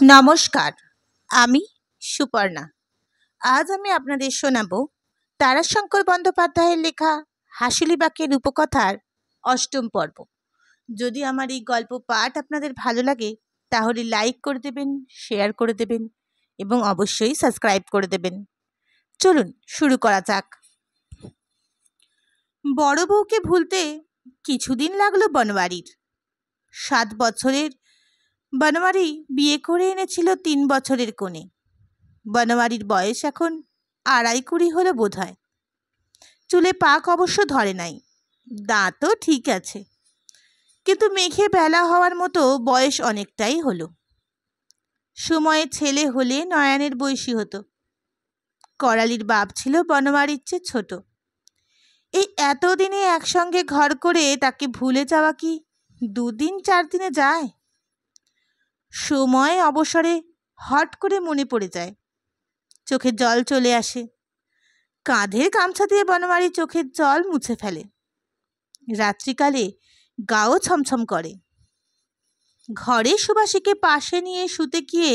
নমস্কার, আমি সুপর্ণা। আজ আমি আপনাদের শোনাব তারাশঙ্কর বন্দ্যোপাধ্যায়ের লেখা হাসিলিবাকের রূপকথার অষ্টম পর্ব। যদি আমার এই গল্প পাঠ আপনাদের ভালো লাগে তাহলে লাইক করে দেবেন, শেয়ার করে দেবেন এবং অবশ্যই সাবস্ক্রাইব করে দেবেন। চলুন শুরু করা যাক। বড় বউকে ভুলতে কিছুদিন লাগলো বনবাড়ির। 7 বছরের বনমালী বিয়ে করে এনেছিল 3 বছরের কোণে। বনমালীর বয়স এখন 2.25 হলো বোধ হয়। চুলে পাক অবশ্য ধরে নাই, দাঁতও ঠিক আছে, কিন্তু মেঘে বেলা হওয়ার মতো বয়স অনেকটাই হলো। সময়ে ছেলে হলে নয়নের বয়সী হতো। করালির বাপ ছিল বনমালীর চেয়ে ছোট। এই এতদিনে একসঙ্গে ঘর করে তাকে ভুলে যাওয়া কি 2 দিন 4 দিনে যায়? সময় অবসরে হট করে মনে পড়ে যায়, চোখে জল চলে আসে। কাঁধের গামছা দিয়ে বনমালী চোখের জল মুছে ফেলে। রাত্রিকালে গাও ছমছম করে। ঘরে সুবাসীকে পাশে নিয়ে শুতে গিয়ে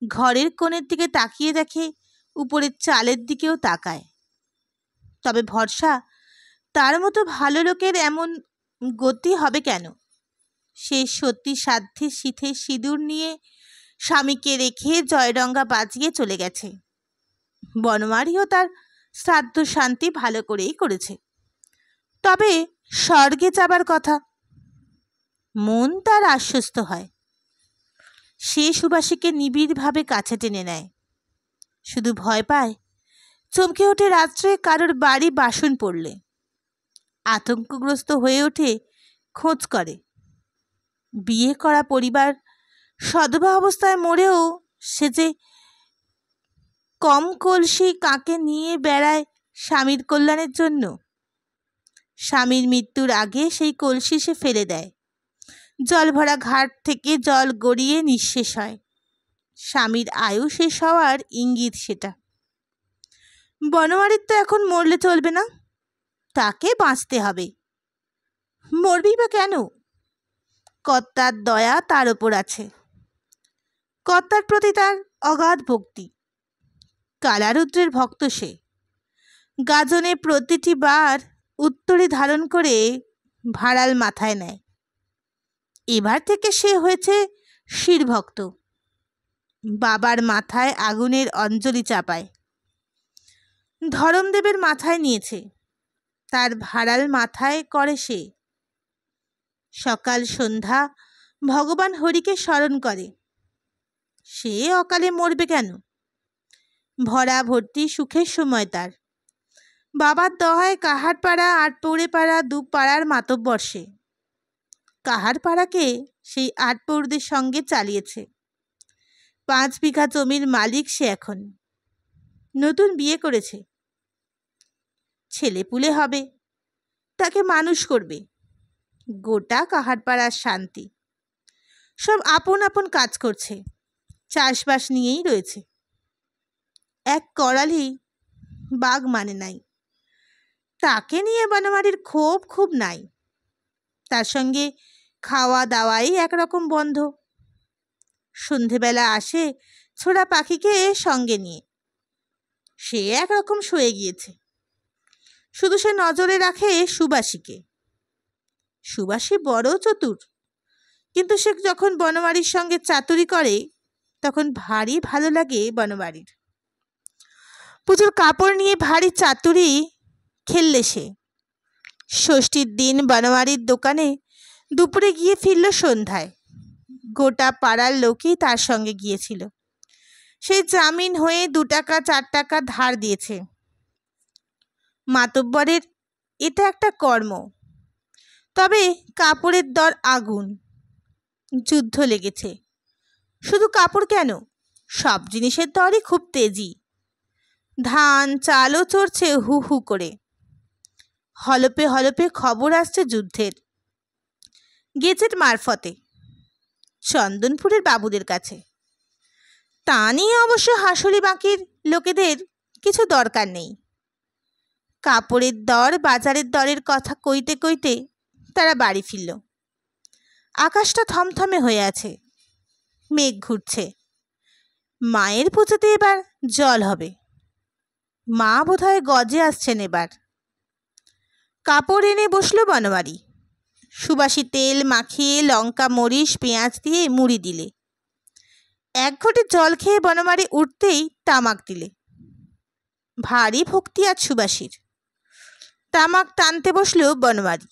ঘরের কোণের দিকে তাকিয়ে দেখে উপরের চালের দিকেও তাকায়। তবে ভরসা, তার মতো ভালো লোকের এমন গতি হবে কেন? সে সত্যি সাধ্যে শীতে সিঁদুর নিয়ে স্বামীকে রেখে জয়ডঙ্গা বাজিয়ে চলে গেছে। বনমালীও তার শ্রাদ্ধ শান্তি ভালো করেই করেছে। তবে স্বর্গে যাবার কথা। মন তার আশ্বস্ত হয়। সে সুবাসীকে নিবিড়ভাবে কাছে টেনে নেয়। শুধু ভয় পায়, চমকে ওঠে রাত্রে কারোর বাড়ি বাসন পড়লে। আতঙ্কগ্রস্ত হয়ে ওঠে, খোঁজ করে। বিয়ে করা পরিবার সধবা অবস্থায় মরেও সে যে কম কলসি কাকে নিয়ে বেড়ায় স্বামীর কল্যাণের জন্য। স্বামীর মৃত্যুর আগে সেই কলসি সে ফেলে দেয়। জল ভরা ঘাট থেকে জল গড়িয়ে নিঃশেষ হয়। স্বামীর আয়ু শেষ হওয়ার ইঙ্গিত সেটা। বনমালীর তো এখন মরলে চলবে না, তাকে বাঁচতে হবে। মরবি বা কেন? কর্তার দয়া তার ওপর আছে। কর্তার প্রতি তার অগাধ ভক্তি। কালারুদ্রের ভক্ত সে। গাজনে প্রতিটি বার উত্তরে ধারণ করে ভাড়াল মাথায় নেয়। এবার থেকে সে হয়েছে শিরভক্ত। বাবার মাথায় আগুনের অঞ্জলি চাপায়। ধরমদেবের মাথায় নিয়েছে, তার ভাড়াল মাথায় করে সে। সকাল সন্ধ্যা ভগবান হরিকে স্মরণ করে। সে অকালে মরবে কেন? ভরা ভর্তি সুখের সময় তার। বাবার দহায় কাহারপাড়া, আটপৌরে-পাড়া 2 পাড়ার মাতব্বর সে। কাহারপাড়াকে সেই আটপৌরদের সঙ্গে চালিয়েছে। 5 বিঘা জমির মালিক সে এখন। নতুন বিয়ে করেছে। ছেলেপুলে হবে, তাকে মানুষ করবে। গোটা কাহারপাড়ার শান্তি। সব আপন আপন কাজ করছে, চাষবাস নিয়েই রয়েছে। এক করালি বাঘ মানে নাই, তাকে নিয়ে বনমালীর ক্ষোভ খুব নাই। তার সঙ্গে খাওয়া দাওয়াই একরকম বন্ধ। সন্ধেবেলা আসে ছোড়া পাখিকে সঙ্গে নিয়ে। সে একরকম শুয়ে গিয়েছে। শুধু সে নজরে রাখে সুবাসীকে। সুবাসী বড় চতুর, কিন্তু সে যখন বনমালীর সঙ্গে চাতুরি করে তখন ভারী ভালো লাগে বনমালীর। পুজোর কাপড় নিয়ে ভারী চাতুরি খেললে সে। ষষ্ঠীর দিন বনমালীর দোকানে দুপুরে গিয়ে ফিরল সন্ধ্যায়। গোটা পাড়ার লোকই তার সঙ্গে গিয়েছিল। সেই জামিন হয়ে 2 টাকা 4 টাকা ধার দিয়েছে। মাতব্বরের এটা একটা কর্ম। তবে কাপড়ের দর আগুন। যুদ্ধ লেগেছে। শুধু কাপড় কেন, সব জিনিসের দরই খুব তেজি। ধান চালও চড়ছে হু হু করে। হলপে হলপে খবর আসছে যুদ্ধের, গেজেট মারফতে চন্দনপুরের বাবুদের কাছে। তা নিয়ে অবশ্য হাসুলিবাঁকির লোকেদের কিছু দরকার নেই। কাপড়ের দর বাজারের দরের কথা কইতে কইতে তারা বাড়ি ফিরল। আকাশটা থমথমে হয়ে আছে, মেঘ ঘুরছে। মায়ের পুজোতে এবার জল হবে। মা বোধহয় গজে আসছেন এবার। কাপড় এনে বসলো বনমালী। সুবাসী তেল মাখিয়ে লঙ্কা মরিচ পেঁয়াজ দিয়ে মুড়ি দিলে। এক ঘটি জল খেয়ে বনমালী উঠতেই তামাক দিলে। ভারী ভক্তি আজ সুবাসীর। তামাক টানতে বসলো বনমালী।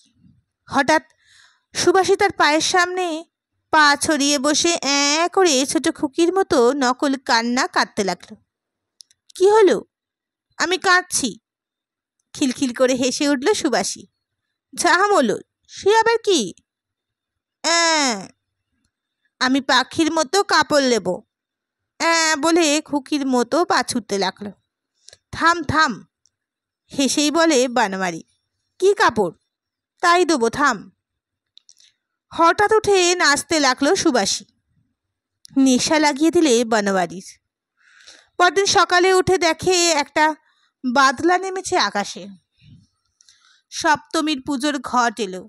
হঠাৎ সুবাসী তার পায়ের সামনে পা ছড়িয়ে বসে করে ছোট খুকির মতো নকল কান্না কাঁদতে লাগলো। কি হলো? আমি কাঁদছি, খিলখিল করে হেসে উঠল সুবাসী। ঝাম হলো, সে আবার কি? আমি পাখির মতো কাপড় নেব বলে খুকির মতো পা ছুটতে লাগলো। থাম থাম, হেসেই বলে বনমালী। কি কাপড়? তাই দেবো, থাম। হঠাৎ উঠে নাচতে লাগলো সুবাসী। নেশা লাগিয়ে দিলে বনমালীর। পরদিন সকালে উঠে দেখে একটা বাদলা নেমেছে আকাশে। সপ্তমীর পুজোর ঘট এলো।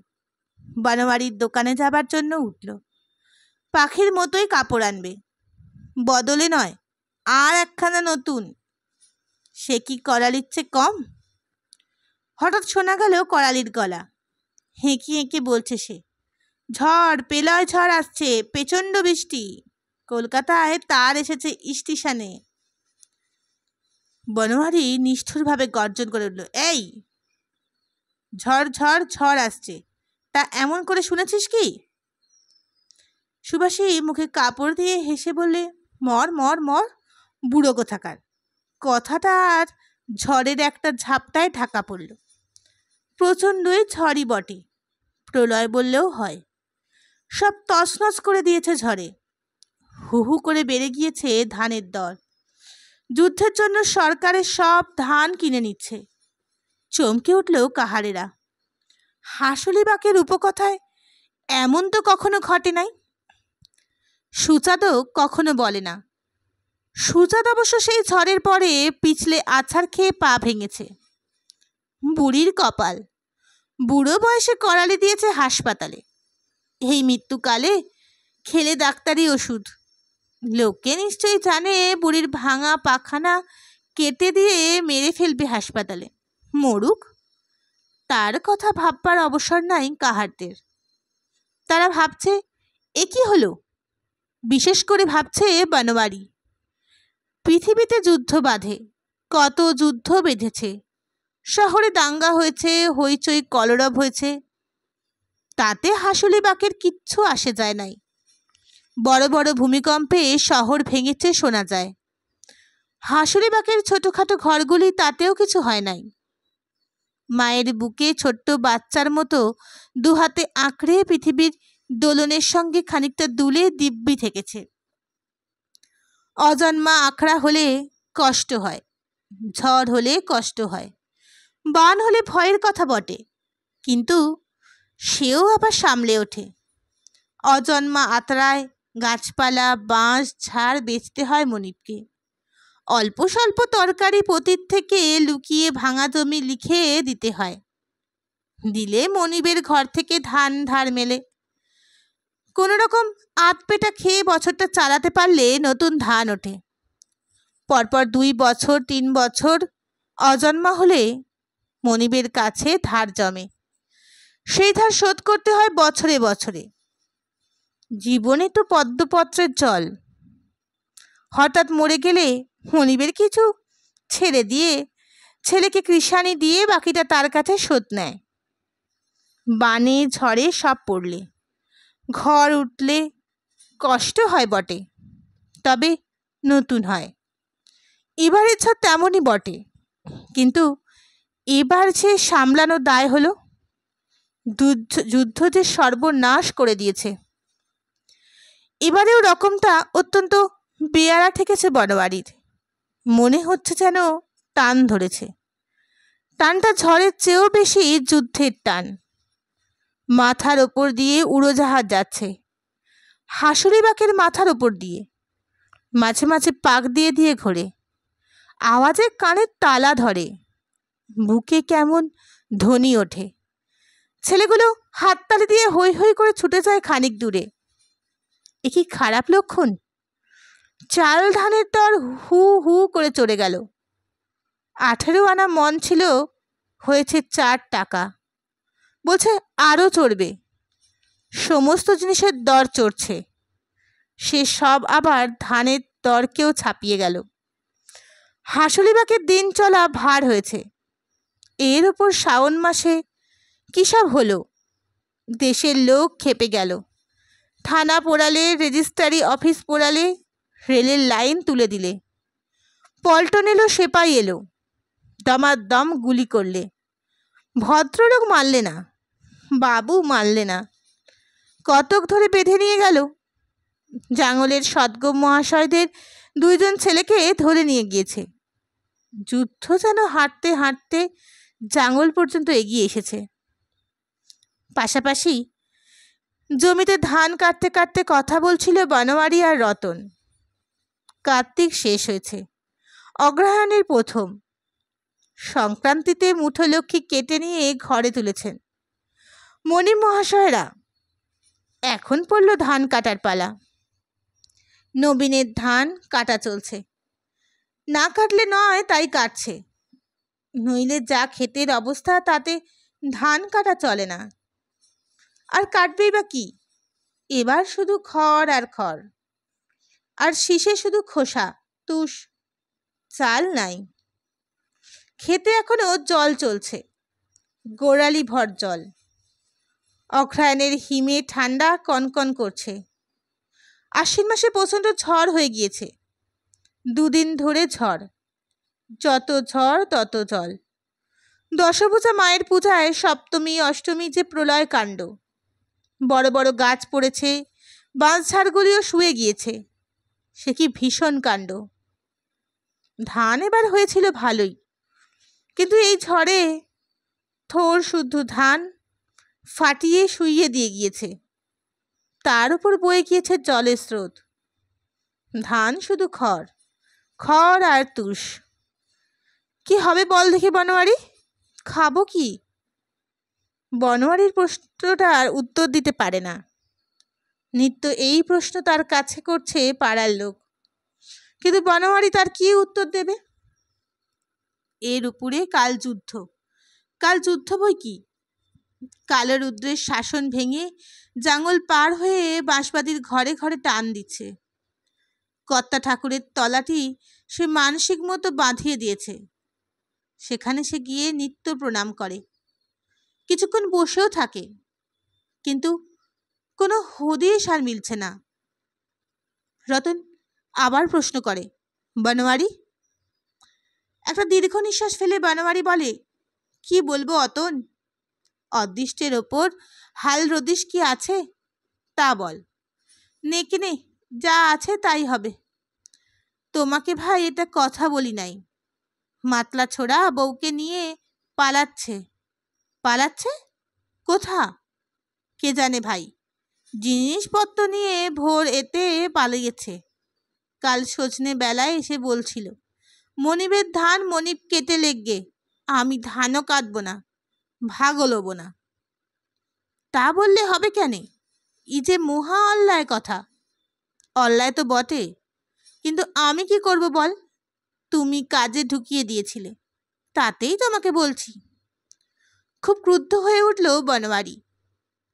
বনমালীর দোকানে যাবার জন্য উঠল। পাখির মতোই কাপড় আনবে, বদলে নয়, আর একখানা নতুন। সে কি করালির চেয়ে কম? হঠাৎ শোনা গেল করালির গলা। হেঁকে হেঁকে বলছে সে, ঝড়, পেলয় ঝড় আসছে, প্রচণ্ড বৃষ্টি, কলকাতায় তার এসেছে স্টেশনে। বনমালী নিষ্ঠুরভাবে গর্জন করে উঠল, এই ঝড় ঝড় ঝড় আসছে, তা এমন করে শুনেছিস কি? সুবাসী মুখে কাপড় দিয়ে হেসে বললে, মর মর মর, বুড়ো কোথাকার। কথাটা আর ঝড়ের একটা ঝাপটায় ঢাকা পড়ল। প্রচণ্ডই ঝড়ই বটে, প্রলয় বললেও হয়। সব তছনছ করে দিয়েছে ঝড়ে। হু হু করে বেড়ে গিয়েছে ধানের দর। যুদ্ধের জন্য সরকারের সব ধান কিনে নিচ্ছে। চমকে উঠল কাহারেরা। হাসুলিবাকের উপকথায় এমন তো কখনো ঘটে নাই। সুচাঁদও কখনো বলে না। সুচাঁদ অবশ্য সেই ঝড়ের পরে পিছলে আছাড় খেয়ে পা ভেঙেছে। বুড়ির কপাল, বুড়ো বয়সে করালি দিয়েছে হাসপাতালে। এই মৃত্যুকালে খেলে ডাক্তারি ওষুধ। লোকে নিশ্চয়ই জানে বুড়ির ভাঙা পাখানা কেটে দিয়ে মেরে ফেলবে হাসপাতালে। মরুক, তার কথা ভাববার অবসর নাই কাহারদের। তারা ভাবছে এ কি হলো। বিশেষ করে ভাবছে বনমালী। পৃথিবীতে যুদ্ধ বাঁধে, কত যুদ্ধ বেঁধেছে। শহরে দাঙ্গা হয়েছে, হইচই কলরব হয়েছে, তাতে হাসুলিবাকের কিচ্ছু আসে যায় নাই। বড় বড় ভূমিকম্পে শহর ভেঙেছে শোনা যায়। হাসুলিবাকের ছোটখাটো ঘরগুলি তাতেও কিছু হয় নাই। মায়ের বুকে ছোট্ট বাচ্চার মতো দুহাতে আঁকড়ে পৃথিবীর দোলনের সঙ্গে খানিকটা দুলে দিব্যি থেকেছে। অজন্মা আঁকড়া হলে কষ্ট হয়, ঝড় হলে কষ্ট হয়, বান হলে ভয়ের কথা বটে, কিন্তু সেও আবার সামলে ওঠে। অজন্মা আতরায় গাছপালা বাঁশ ঝাড় বেচতে হয় মনিবকে। অল্প স্বল্প তরকারি পতির থেকে লুকিয়ে ভাঙা জমি লিখে দিতে হয়। দিলে মনিবের ঘর থেকে ধান ধার মেলে। কোনো রকম আধপেটা খেয়ে বছরটা চালাতে পারলে নতুন ধান ওঠে। পরপর 2 বছর 3 বছর অজন্মা হলে মনিবের কাছে ধার জমে। সেই ধার শোধ করতে হয় বছরে বছরে। জীবনে তো পদ্মপত্রের জল। হঠাৎ মরে গেলে মনিবের কিছু ছেড়ে দিয়ে ছেলেকে কৃষানি দিয়ে বাকিটা তার কাছে শোধ নেয়। বানে ঝড়ে সব পড়লে, ঘর উঠলে কষ্ট হয় বটে, তবে নতুন হয়। এবারের ঝড় তেমনই বটে, কিন্তু এবার যে সামলানো দায় হলো। যুদ্ধ যে সর্বনাশ করে দিয়েছে। এবারেও রকমটা অত্যন্ত বেয়ারা ঠেকেছে বনমালীর। মনে হচ্ছে যেন টান ধরেছে। টানটা ঝড়ের চেয়েও বেশি যুদ্ধের টান। মাথার ওপর দিয়ে উড়োজাহাজ যাচ্ছে, হাসুলিবাকের মাথার ওপর দিয়ে। মাঝে মাঝে পাক দিয়ে দিয়ে ঘোরে। আওয়াজে কানে তালা ধরে, বুকে কেমন ধ্বনি ওঠে। ছেলেগুলো হাততালি দিয়ে হৈ হৈ করে ছুটে যায় খানিক দূরে। এ কি খারাপ লক্ষণ? চাল ধানের দর হু হু করে চড়ে গেল। 18 আনা মন ছিল, হয়েছে 4 টাকা। বলছে আরও চড়বে। সমস্ত জিনিসের দর চড়ছে। সে সব আবার ধানের দরকেও ছাপিয়ে গেল। হাসুলিবাকের দিন চলা ভার হয়েছে। এর ওপর শ্রাবণ মাসে কী সব হলো। দেশের লোক খেপে গেল। থানা পোড়ালে, রেজিস্ট্রারি অফিস পোড়ালে, রেলের লাইন তুলে দিলে। পল্টন এলো, সেপাই এলো, দমাদম গুলি করলে। ভদ্রলোক মারলে না, বাবু মারলে না, কতক ধরে বেঁধে নিয়ে গেল। জাঙ্গলের সদ্গম মহাশয়দের 2 জন ছেলেকে ধরে নিয়ে গিয়েছে। যুদ্ধ যেন হাঁটতে হাঁটতে জাঙ্গল পর্যন্ত এগিয়ে এসেছে। পাশাপাশি জমিতে ধান কাটতে কাটতে কথা বলছিল বনমালী আর রতন। কার্তিক শেষ হয়েছে, অগ্রহায়ণের প্রথম। সংক্রান্তিতে মুঠো লক্ষ্মী কেটে নিয়ে ঘরে তুলেছেন মণি মহাশয়রা। এখন পড়ল ধান কাটার পালা। নবীনের ধান কাটা চলছে। না কাটলে নয়, তাই কাটছে। নইলে যা ক্ষেতের অবস্থা, তাতে ধান কাটা চলে না। আর কাটবেই বা কি? এবার শুধু খড় আর খড়, আর শীষে শুধু খোসা, তুষ, চাল নাই। খেতে এখনো জল চলছে, গোড়ালি ভর জল। অগ্রহায়ণের হিমে ঠান্ডা কনকন করছে। আশ্বিন মাসে প্রচণ্ড ঝড় হয়ে গিয়েছে। 2 দিন ধরে ঝড়। যত ঝড় তত জল। দশভূজা মায়ের পূজায় সপ্তমী অষ্টমী যে প্রলয় কাণ্ড। বড় বড় গাছ পড়েছে, বাঁশঝাড়গুলিও শুয়ে গিয়েছে। সে কি ভীষণ কাণ্ড। ধান এবার হয়েছিল ভালোই, কিন্তু এই ঝড়ে থোর শুদ্ধ ধান ফাটিয়ে শুইয়ে দিয়ে গিয়েছে। তার উপর বয়ে গিয়েছে জলের স্রোত। ধান শুধু খড়, খড় আর তুষ। কি হবে বল দেখি বনমালী, খাবো কি? বনমালীর প্রশ্নটার উত্তর দিতে পারে না। নিত্য এই প্রশ্ন তার কাছে করছে পাড়ার লোক, কিন্তু বনমালী তার কি উত্তর দেবে? এর উপরে কাল যুদ্ধ। কাল যুদ্ধ বই কি? কালো রুদ্রের শাসন ভেঙে জাঙ্গল পার হয়ে বাঁশবাদীর ঘরে ঘরে টান দিচ্ছে। কর্তা ঠাকুরের তলাটি সে মানসিক মতো বাঁধিয়ে দিয়েছে। সেখানে সে গিয়ে নিত্য প্রণাম করে, কিছুক্ষণ বসেও থাকে, কিন্তু কোনো হদিশ আর মিলছে না। রতন আবার প্রশ্ন করে, বনমালী? একটা দীর্ঘ নিঃশ্বাস ফেলে বনমালী বলে, কি বলবো অতন? অদৃষ্টের ওপর হাল রদিশ কি আছে? তা বল। নে কি নে, যা আছে তাই হবে। তোমাকে ভাই এটা কথা বলি নাই। মাতলা ছোড়া বউকে নিয়ে পালাচ্ছে। পালাচ্ছে কোথা? কে জানে ভাই। জিনিসপত্র নিয়ে ভোর এতে পালিয়েছে। কাল সজনে বেলায় এসে বলছিল, মনিবের ধান মনিব কেটে লেগে, আমি ধানও কাটবো না, ভাগও লবো না। তা বললে হবে কেন? ই যে মহা অন্যায় কথা। অন্যায় তো বটে, কিন্তু আমি কি করব বল? তুমি কাজে ঢুকিয়ে দিয়েছিলে, তাতেই তোমাকে বলছি। খুব ক্রুদ্ধ হয়ে উঠল বনমালী।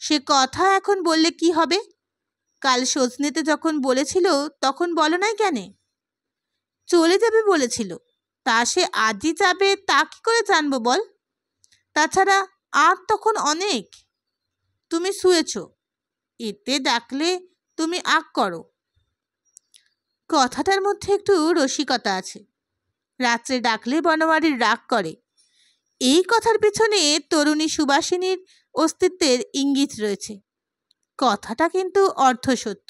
সে কথা এখন বললে কি হবে? কাল সজনেতে যখন বলেছিল তখন বলো নাই কেন? চলে যাবে বলেছিল, তা সে আজই যাবে তা কি করে জানবো বল? তাছাড়া আর তখন অনেক। তুমি শুয়েছ, এতে ডাকলে তুমি আগ করো। কথাটার মধ্যে একটু রসিকতা আছে। রাত্রে ডাকলে বনমালীর রাগ করে, এই কথার পিছনে তরুণী সুবাসিনীর অস্তিত্বের ইঙ্গিত রয়েছে। কথাটা কিন্তু অর্ধসত্য।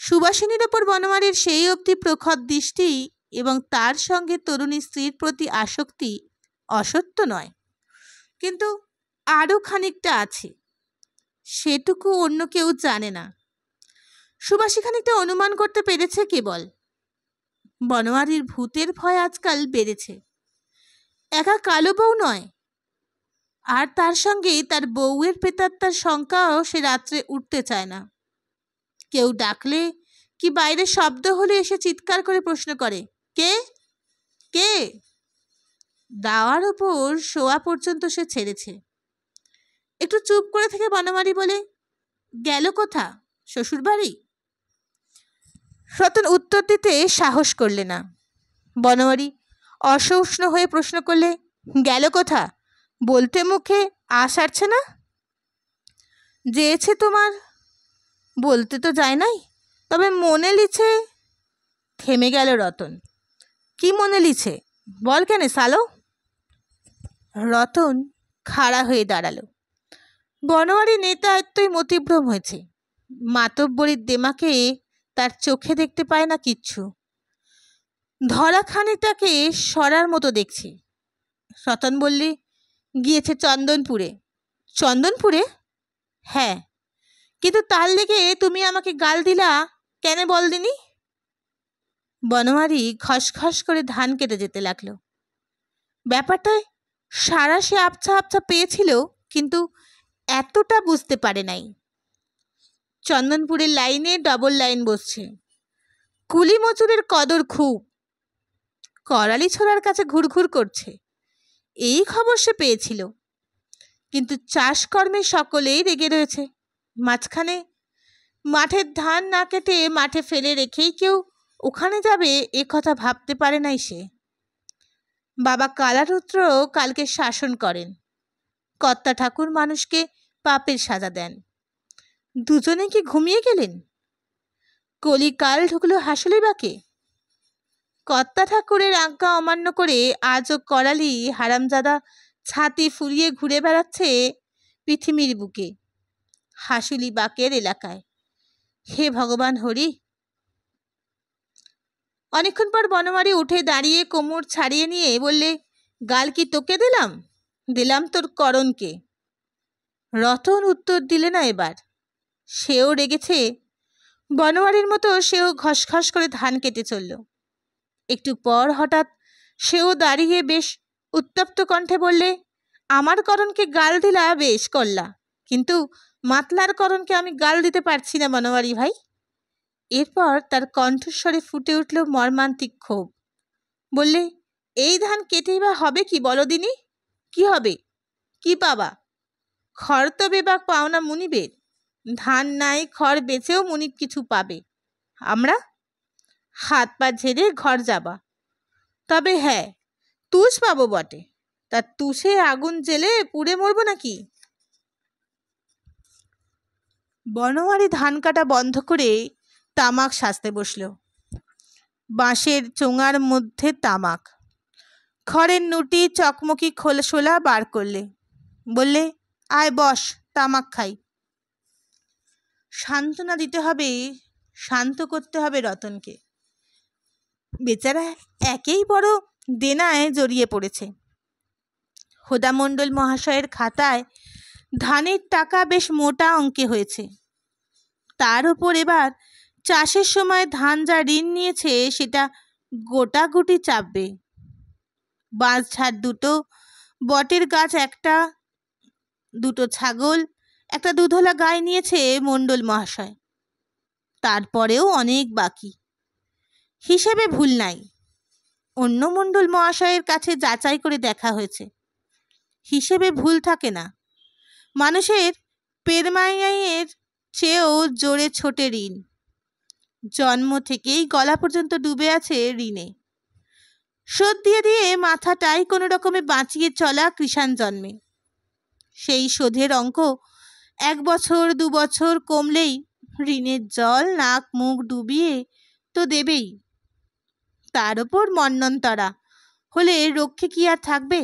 সুবাসিনীর ওপর বনমালীর সেই অবধি প্রখর দৃষ্টি এবং তার সঙ্গে তরুণী স্ত্রীর প্রতি আসক্তি অসত্য নয়, কিন্তু আরও খানিকটা আছে, সেটুকু অন্য কেউ জানে না। সুবাসী খানিকটা অনুমান করতে পেরেছে কেবল। বনমালীর ভূতের ভয় আজকাল বেড়েছে। একা কালো বউ নয়, আর তার সঙ্গে তার বউয়ের প্রেতাত্মার শঙ্কাও সে রাত্রে উঠতে চায় না। কেউ ডাকলে কি বাইরে শব্দ হলে এসে চিৎকার করে প্রশ্ন করে, কে কে? দাওয়ার ওপর শোয়া পর্যন্ত সে ছেড়েছে। একটু চুপ করে থেকে বনমালী বলে, গেল কোথা? শ্বশুর বাড়ি। রতন উত্তর দিতে সাহস করলে না। বনমালী অসহিষ্ণ হয়ে প্রশ্ন করলে, গেল কোথা? বলতে মুখে আশ আসছে না? যেয়েছে তোমার বলতে তো যায় নাই, তবে মনে লিছে। থেমে গেল রতন। কি মনে লিছে? বল কেন সালো? রতন খাড়া হয়ে দাঁড়ালো। বনোয়ারি নেতা এতই মতিভ্রম হয়েছে। মাতব্বরীর দেমাকে তার চোখে দেখতে পায় না কিচ্ছু। ধরা খানিকটাকে সরার মতো দেখছে। রতন বললে, গিয়েছে চন্দনপুরে। চন্দনপুরে? হ্যাঁ, কিন্তু তার লেগে তুমি আমাকে গাল দিলা কেন বল দিনি? বনোয়ারি খসখস করে ধান কেটে যেতে লাগলো। ব্যাপারটায় সারা সে আবছা আবছা পেয়েছিল, কিন্তু এতটা বুঝতে পারে নাই। চন্দনপুরের লাইনে ডবল লাইন বসছে। কুলি মজুরের কদর খুব। করালি ছোড়ার কাছে ঘুরঘুর করছে, এই খবর সে পেয়েছিল। কিন্তু চাষকর্মে সকলেই রেগে রয়েছে। মাঝখানে মাঠের ধান না কেটে মাঠে ফেলে রেখেই কেউ ওখানে যাবে এ কথা ভাবতে পারে নাই সে। বাবা কালারুদ্র কালকে শাসন করেন। কর্তা ঠাকুর মানুষকে পাপের সাজা দেন। দুজনে কি ঘুমিয়ে গেলেন? কলিকাল ঢুকলো হাসলি বাকে। কর্তা ঠাকুরের আজ্ঞা অমান্য করে আজও করালি হারামজাদা ছাতি ফুরিয়ে ঘুরে বেড়াচ্ছে পৃথিবীর বুকে, হাসুলি বাকের এলাকায়। হে ভগবান হরি! অনেকক্ষণ পর বনমালী উঠে দাঁড়িয়ে কোমর ছাড়িয়ে নিয়ে বললে, গাল কি তোকে দিলাম? দিলাম তোর করণকে। রতন উত্তর দিলে না এবার। সেও রেগেছে। বনমালীর মতো সেও ঘসঘস করে ধান কেটে চলল। একটু পর হঠাৎ সেও দাঁড়িয়ে বেশ উত্তপ্ত কণ্ঠে বললে, আমার করণকে গাল দিলা বেশ করলা, কিন্তু মাতলার করণকে আমি গাল দিতে পারছি না বনমালী ভাই। এরপর তার কণ্ঠস্বরে ফুটে উঠল মর্মান্তিক ক্ষোভ। বললে, এই ধান কেটেই বা হবে কি বলো দিনি? কি হবে? কি পাবা? খড় তো বেবাক পাও না মুনিবের। ধান নাই, খড় বেচেও মুনিব কিছু পাবে। আমরা হাত পা ঝেড়ে ঘর যাবা। তবে হ্যাঁ, তুষ পাবো বটে। তা তুষে আগুন জেলে পুড়ে মরবো নাকি? বনমালী ধান কাটা বন্ধ করে তামাক সাজতে বসল। বাঁশের চোঙার মধ্যে তামাক, খড়ের নুটি চকমকি শোলা বার করলে। বললে, আয় বস, তামাক খাই। সান্ত্বনা দিতে হবে, শান্ত করতে হবে রতনকে। বেচারা একেই বড় দেনায় জড়িয়ে পড়েছে। হোদামণ্ডল মহাশয়ের খাতায় ধানের টাকা বেশ মোটা অঙ্কে হয়েছে। তার উপর এবার চাষের সময় ধান যা ঋণ নিয়েছে সেটা গোটাগুটি চাপবে। বাঁশঝাড় দুটো, বটের গাছ একটা, দুটো ছাগল, একটা দুধলা গাই নিয়েছে মণ্ডল মহাশয়। তারপরেও অনেক বাকি। হিসেবে ভুল নাই। অন্য মণ্ডল মহাশয়ের কাছে যাচাই করে দেখা হয়েছে, হিসেবে ভুল থাকে না। মানুষের পেরমাইয়ের চেয়েও জোরে ছোটে ঋণ। জন্ম থেকেই গলা পর্যন্ত ডুবে আছে ঋণে। শোধ দিয়ে দিয়ে মাথাটাই কোনো রকমে বাঁচিয়ে চলা কৃষাণ জন্মে। সেই শোধের অঙ্ক 1 বছর 2 বছর কমলেই ঋণের জল নাক মুখ ডুবিয়ে তো দেবেই। তার ওপর মন্বন্তরা হলে রক্ষে কি আর থাকবে?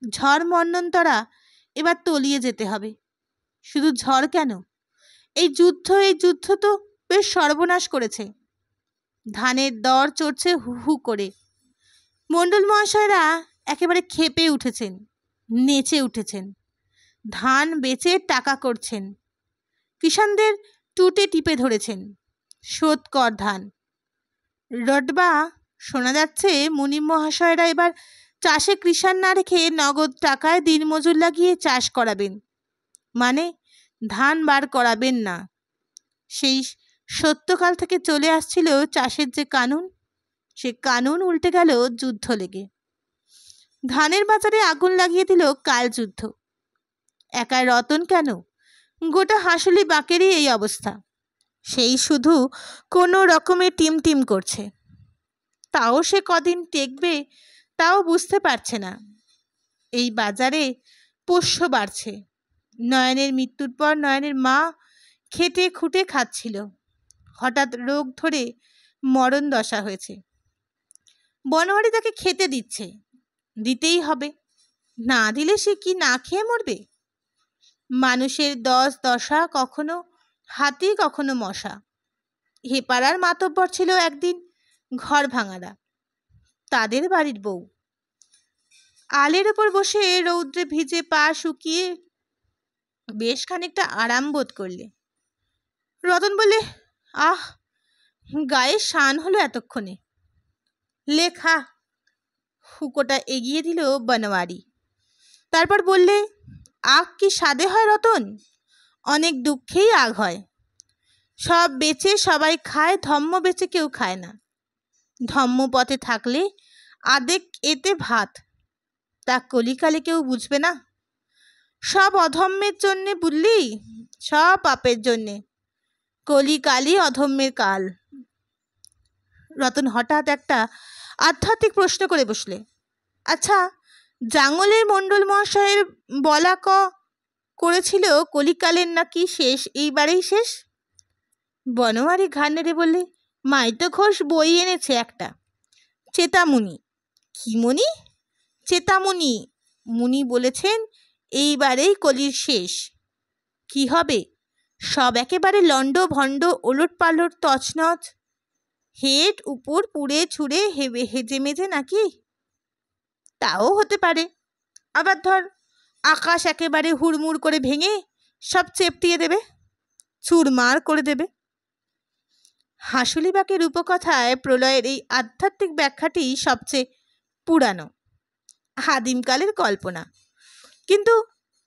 ঝড় মন্বন্তরা এবার তলিয়ে যেতে হবে। শুধু ঝড় কেন, এই যুদ্ধ তো বেশ সর্বনাশ করেছে। ধানের দর চড়ছে হু হু করে। মণ্ডল মহাশয়রা একেবারে ক্ষেপে উঠেছেন, নেচে উঠেছেন। ধান বেচে টাকা করছেন। কিষাণদের টুটে টিপে ধরেছেন। শোধ কর ধান। রটবা শোনা যাচ্ছে মুনিম মহাশয়রা এবার চাষে কৃষাণ না রেখে নগদ টাকায় দিনমজুর লাগিয়ে চাষ করাবেন, মানে ধান বার করাবেন না। সেই সত্যকাল থেকে চলে আসছিল চাষের যে কানুন, সে কানুন উল্টে গেল যুদ্ধ লেগে। ধানের বাজারে আগুন লাগিয়ে দিল কাল যুদ্ধ। একা রতন কেন, গোটা হাঁসুলি বাঁকেরই এই অবস্থা। সেই শুধু কোনো রকমে টিম টিম করছে। তাও সে কদিন টেকবে তাও বুঝতে পারছে না। এই বাজারে পোষ্য বাড়ছে। নয়নের মৃত্যুর পর নয়নের মা খেটে খুঁটে খাচ্ছিল, হঠাৎ রোগ ধরে মরণ দশা হয়েছে। বনওয়ারি তাকে খেতে দিচ্ছে, দিতেই হবে, না দিলে সে কি না খেয়ে মরবে? মানুষের দশা কখনো হাতি কখনো মশা। হেপাড়ার মাতব্বর ছিল একদিন ঘর ভাঙারা, তাদের বাড়ির বউ। আলের ওপর বসে রৌদ্রে ভিজে পা শুকিয়ে বেশ খানিকটা আরাম বোধ করলে। রতন বললে, আহ, গায়ে শান হলো এতক্ষণে। লেখা হুকোটা এগিয়ে দিল বনওয়ারি। তারপর বললে, আগ কি স্বাদে হয় রতন? অনেক দুঃখেই আগ হয়। সব বেচে সবাই খায়, ধম্ম বেচে কেউ খায় না। ধম্ম পথে থাকলে আদেক এতে ভাত, তা কলিকালে কেউ বুঝবে না। সব অধম্যের জন্যে বুঝলি, সব পাপের জন্যে। কলিকালই অধম্যের কাল। রতন হঠাৎ একটা আধ্যাত্মিক প্রশ্ন করে বসলে, আচ্ছা, জাঙ্গলের মণ্ডল মহাশয়ের বলা করেছিল কলিকালের নাকি শেষ এইবারেই শেষ। বনওয়ারি ঘাড় নেড়ে বললে, মাইতো ঘোষ বই এনেছে একটা, চেতামুনি। কি মুনি? চেতামুনি। মুনি বলেছেন এইবারেই কলির শেষ। কি হবে? সব একেবারে লণ্ড ভণ্ড, ওলট পালট, তছনছ, হেট উপর পুড়ে ছুঁড়ে হেজে মেজে নাকি? তাও হতে পারে। আবার ধর আকাশ একেবারে হুড়মুড় করে ভেঙে সব চেপটিয়ে দেবে, চুরমার করে দেবে। হাঁসুলিবাকের রূপকথায় প্রলয়ের এই আধ্যাত্মিক ব্যাখ্যাটি সবচেয়ে পুরানো, আদিমকালের কল্পনা। কিন্তু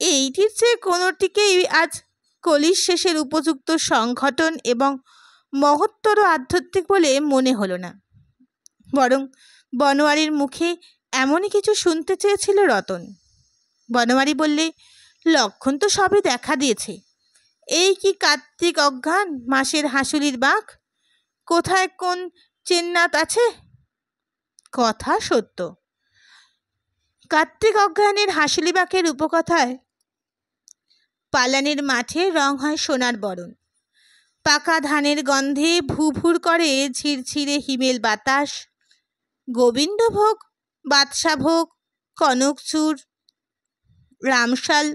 এইটির চেয়ে কোনোটিকেই আজ কলির শেষের উপযুক্ত সংঘটন এবং মহত্তর আধ্যাত্মিক বলে মনে হলো না। বরং বনওয়ারির মুখে এমনই কিছু শুনতে চেয়েছিল রতন। বনওয়ারি বললে, লক্ষণ তো সবই দেখা দিয়েছে। এই কি কার্তিক অজ্ঞান মাসের হাঁসুলির বাঁক? কোথায় কোন চেন্নাত আছে? কথা সত্য। কার্তিক অজ্ঞানের হাঁসুলি বাঁকের উপকথায় পালানের মাঠে রং হয় সোনার বরণ। পাকা ধানের গন্ধে ভুভুর করে ঝিরঝিরে হিমেল বাতাস। গোবিন্দভোগ, বাদশাভোগ, কনকচুর, রামশাল,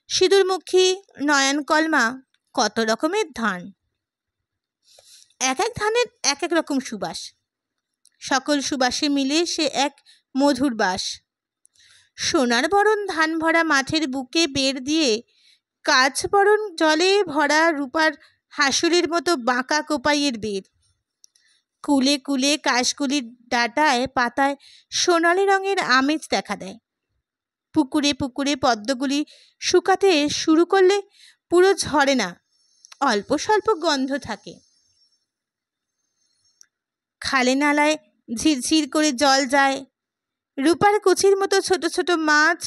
সিঁদুরমুখী, নয়নকলমা, কত রকমের ধান। এক এক ধানের এক এক রকম সুবাস। সকল সুবাসে মিলে সে এক মধুর বাস। সোনার বরণ ধান ভরা মাঠের বুকে বের দিয়ে কাছ বরণ জলে ভরা রূপার হাঁসুলির মতো বাঁকা কোপাইয়ের বের। কুলে কুলে কাশগুলির ডাটায় পাতায় সোনালি রঙের আমেজ দেখা দেয়। পুকুরে পুকুরে পদ্মগুলি শুকাতে শুরু করলে পুরো ঝরে না, অল্প স্বল্প গন্ধ থাকে। খালে নালায় ঝিরঝির করে জল যায়। রূপার কুচির মতো ছোট ছোট মাছ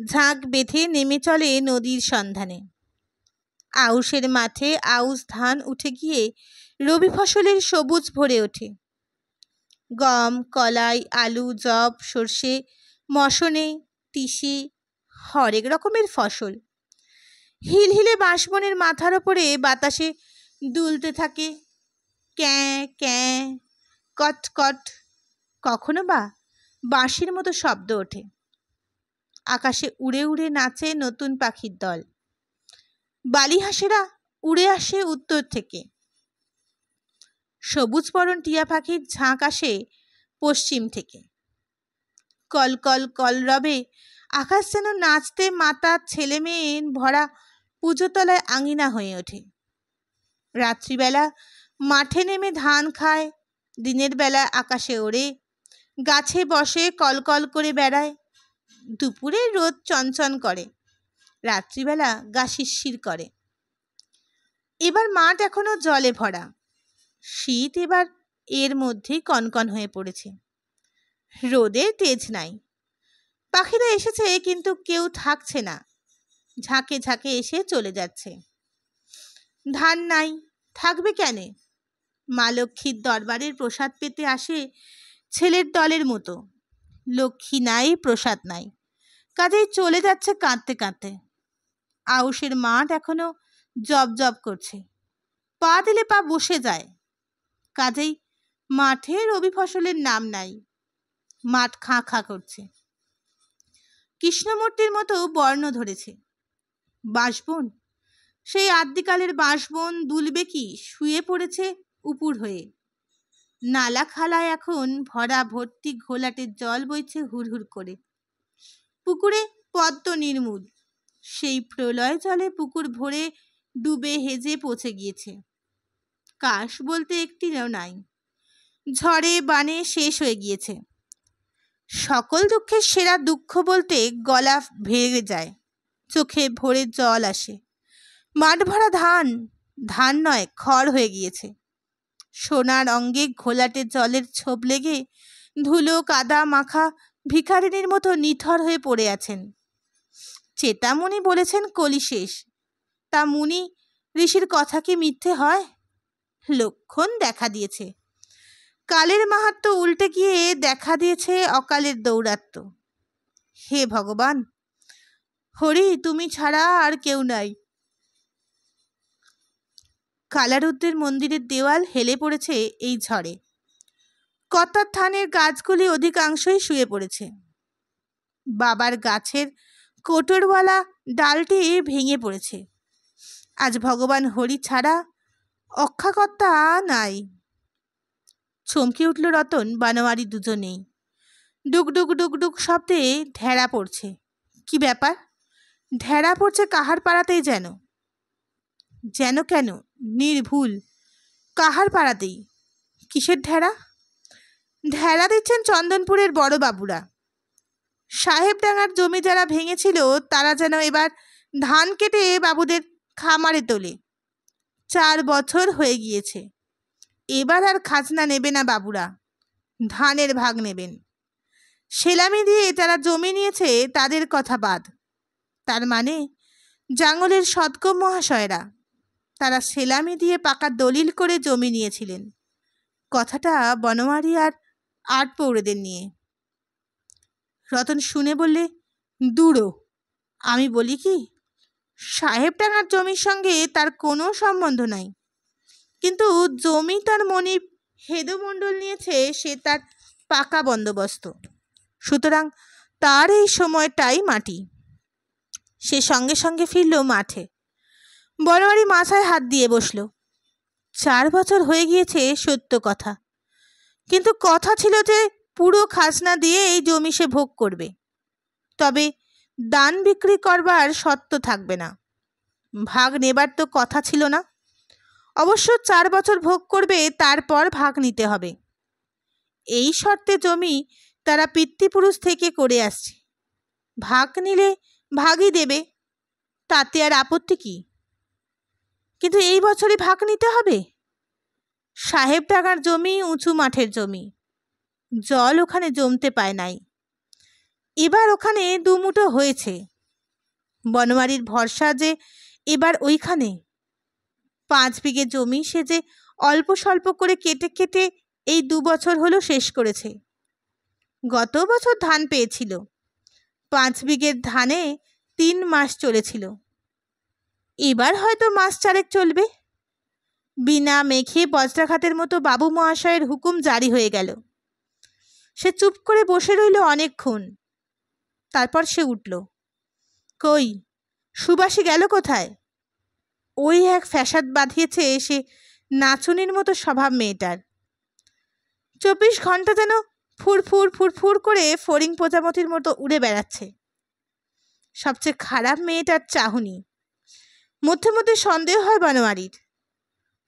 ঝাঁক বেঁধে নেমে চলে নদীর সন্ধানে। আউশের মাঠে আউশ ধান উঠে গিয়ে রবি ফসলের সবুজ ভরে ওঠে। গম, কলাই, আলু, যব, সর্ষে, মশনে, তিসি, হরেক রকমের ফসল হিলহিলে বাঁশবনের মাথার ওপরে বাতাসে দুলতে থাকে। ক্যাঁ ক্যাঁ, কট কট, কখনো বা বাঁশির মতো শব্দ ওঠে। আকাশে উড়ে উড়ে নাচে নতুন পাখির দল। বালিহাঁসেরা উড়ে আসে উত্তর থেকে। সবুজ বরণ টিয়া পাখির ঝাঁক আসে পশ্চিম থেকে। কল কল কলরবে আকাশ যেন নাচতে মাতা ছেলে মেয়ে ভরা পুজোতলায় আঙিনা হয়ে ওঠে। রাত্রিবেলা মাঠে নেমে ধান খায়, দিনের বেলা আকাশে ওড়ে, গাছে বসে কলকল করে বেড়ায়। দুপুরে রোদ চঞ্চন করে, রাত্রিবেলা গা শিরশির করে। এবার মাঠ এখনো জলে ভরা। শীত এবার এর মধ্যেই কনকন হয়ে পড়েছে। রোদে তেজ নাই। পাখিরা এসেছে কিন্তু কেউ থাকছে না, ঝাঁকে ঝাঁকে এসে চলে যাচ্ছে। ধান নাই, থাকবে কেন? মা লক্ষ্মীর দরবারের প্রসাদ পেতে আসে ছেলের দলের মতো। লক্ষ্মী নাই, প্রসাদ নাই, কাজেই চলে যাচ্ছে কাঁদতে কাঁদতে। আউশের মাঠ এখনো জব জব করছে, পা দিলে পা বসে যায়। কাজেই মাঠে রবি ফসলের নাম নাই, মাঠ খাঁ খাঁ করছে। কৃষ্ণমূর্তির মতো বর্ণ ধরেছে। বাঁশবন, সেই আদ্যিকালের বাঁশবন দুলবে কি শুয়ে পড়েছে উপুর হয়ে। নালা খালায় এখন ভরা ভর্তি ঘোলাটে জল বইছে হুড়হুড় করে। পুকুরে পদ্ম নির্মূল, সেই প্রলয় জলে পুকুর ভরে ডুবে হেজে পচে গিয়েছে। কাশ বলতে একটিও নাই, ঝড়ে বানে শেষ হয়ে গিয়েছে। সকল দুঃখের সেরা দুঃখ বলতে গলা ভেঙে যায়, চোখে ভরে জল আসে। মাঠ ভরা ধান, ধান নয় খড় হয়ে গিয়েছে। সোনার অঙ্গে ঘোলাটে জলের ছোপ লেগে ধুলো কাদা মাখা ভিখারিনীর মতো নিথর হয়ে পড়ে আছেন। চেতামণি বলেছেন কলি শেষ, তা মুনি ঋষির কথা কি মিথ্যে হয়? লক্ষণ দেখা দিয়েছে। কালের মাহাত্ম্য উল্টে গিয়ে দেখা দিয়েছে অকালের দৌরাত্ম্য। হে ভগবান, হরি তুমি ছাড়া আর কেউ নাই। কালারুদ্রের মন্দিরের দেওয়াল হেলে পড়েছে এই ঝড়ে। কতার থানের গাছগুলি অধিকাংশই শুয়ে পড়েছে। বাবার গাছের কোটরওয়ালা ডালটি ভেঙে পড়েছে। আজ ভগবান হরি ছাড়া অক্ষাকর্তা নাই। চমকে উঠল রতন, বানোয়ারি দুজনেই। ডুকডুক ডুকডুক শব্দে ঢেড়া পড়ছে। কি ব্যাপার? ঢেড়া পড়ছে কাহার পাড়াতেই যেন। যেন কেন? নির্ভুল কাহার পাড়াতেই। কিসের ঢেড়া? ঢেড়া দিচ্ছেন চন্দনপুরের বড় বাবুরা। সাহেবডাঙ্গার জমি যারা ভেঙেছিল তারা যেন এবার ধান কেটে বাবুদের খামারে তোলে। 4 বছর হয়ে গিয়েছে, এবার আর খাজনা নেবে না বাবুরা, ধানের ভাগ নেবেন। সেলামি দিয়ে যারা জমি নিয়েছে তাদের কথা বাদ। তার মানে জাঙ্গলের সদকম মহাশয়রা, তারা সেলামি দিয়ে পাকা দলিল করে জমি নিয়েছিলেন। কথাটা বনোয়ারি আর আটপৌরেদের নিয়ে। রতন শুনে বললে, দূরো, আমি বলি কি, সাহেবডাঙ্গার জমির সঙ্গে তার কোনো সম্বন্ধ নাই, কিন্তু জমি তার মনিব হেদুমণ্ডল নিয়েছে, সে তার পাকা বন্দোবস্ত। সুতরাং তার এই সময়টাই মাটি। সে সঙ্গে সঙ্গে ফিরল মাঠে। বনোয়ারি মাথায় হাত দিয়ে বসল। 4 বছর হয়ে গিয়েছে সত্য কথা, কিন্তু কথা ছিল যে পুরো খাজনা দিয়ে এই জমি সে ভোগ করবে, তবে দান বিক্রি করবার শর্ত থাকবে না। ভাগ নেবার তো কথা ছিল না। অবশ্য 4 বছর ভোগ করবে, তারপর ভাগ নিতে হবে। এই শর্তে জমি তারা পিতৃপুরুষ থেকে করে আসছে। ভাগ নিলে ভাগই দেবে, তাতে আর আপত্তি কি? কিন্তু এই বছরই ভাগ নিতে হবে। সাহেবডাঙ্গার জমি উঁচু মাঠের জমি, জল ওখানে জমতে পায় নাই। এবার ওখানে দুমুঠো হয়েছে। বনোয়ারির ভরসা যে এবার ওইখানে 5 বিঘে জমি সে যে অল্প স্বল্প করে কেটে কেটে এই 2 বছর হলো শেষ করেছে। গত বছর ধান পেয়েছিল, 5 বিঘের ধানে 3 মাস চলেছিল, এবার হয়তো মাস 4 চলবে। বিনা মেঘে বজ্রাঘাতের মতো বাবু মহাশয়ের হুকুম জারি হয়ে গেল। সে চুপ করে বসে রইল অনেকক্ষণ। তারপর সে উঠল। কই, সুবাসী গেল কোথায়? ওই এক ফ্যাসাদ বাঁধিয়েছে সে, নাচুনির মতো স্বভাব মেয়েটার। 24 ঘন্টা যেন ফুরফুর ফুরফুর করে ফড়িং প্রজাপতির মতো উড়ে বেড়াচ্ছে। সবচেয়ে খারাপ মেয়েটার চাহনি। মধ্যে মধ্যে সন্দেহ হয় বনোয়ারির,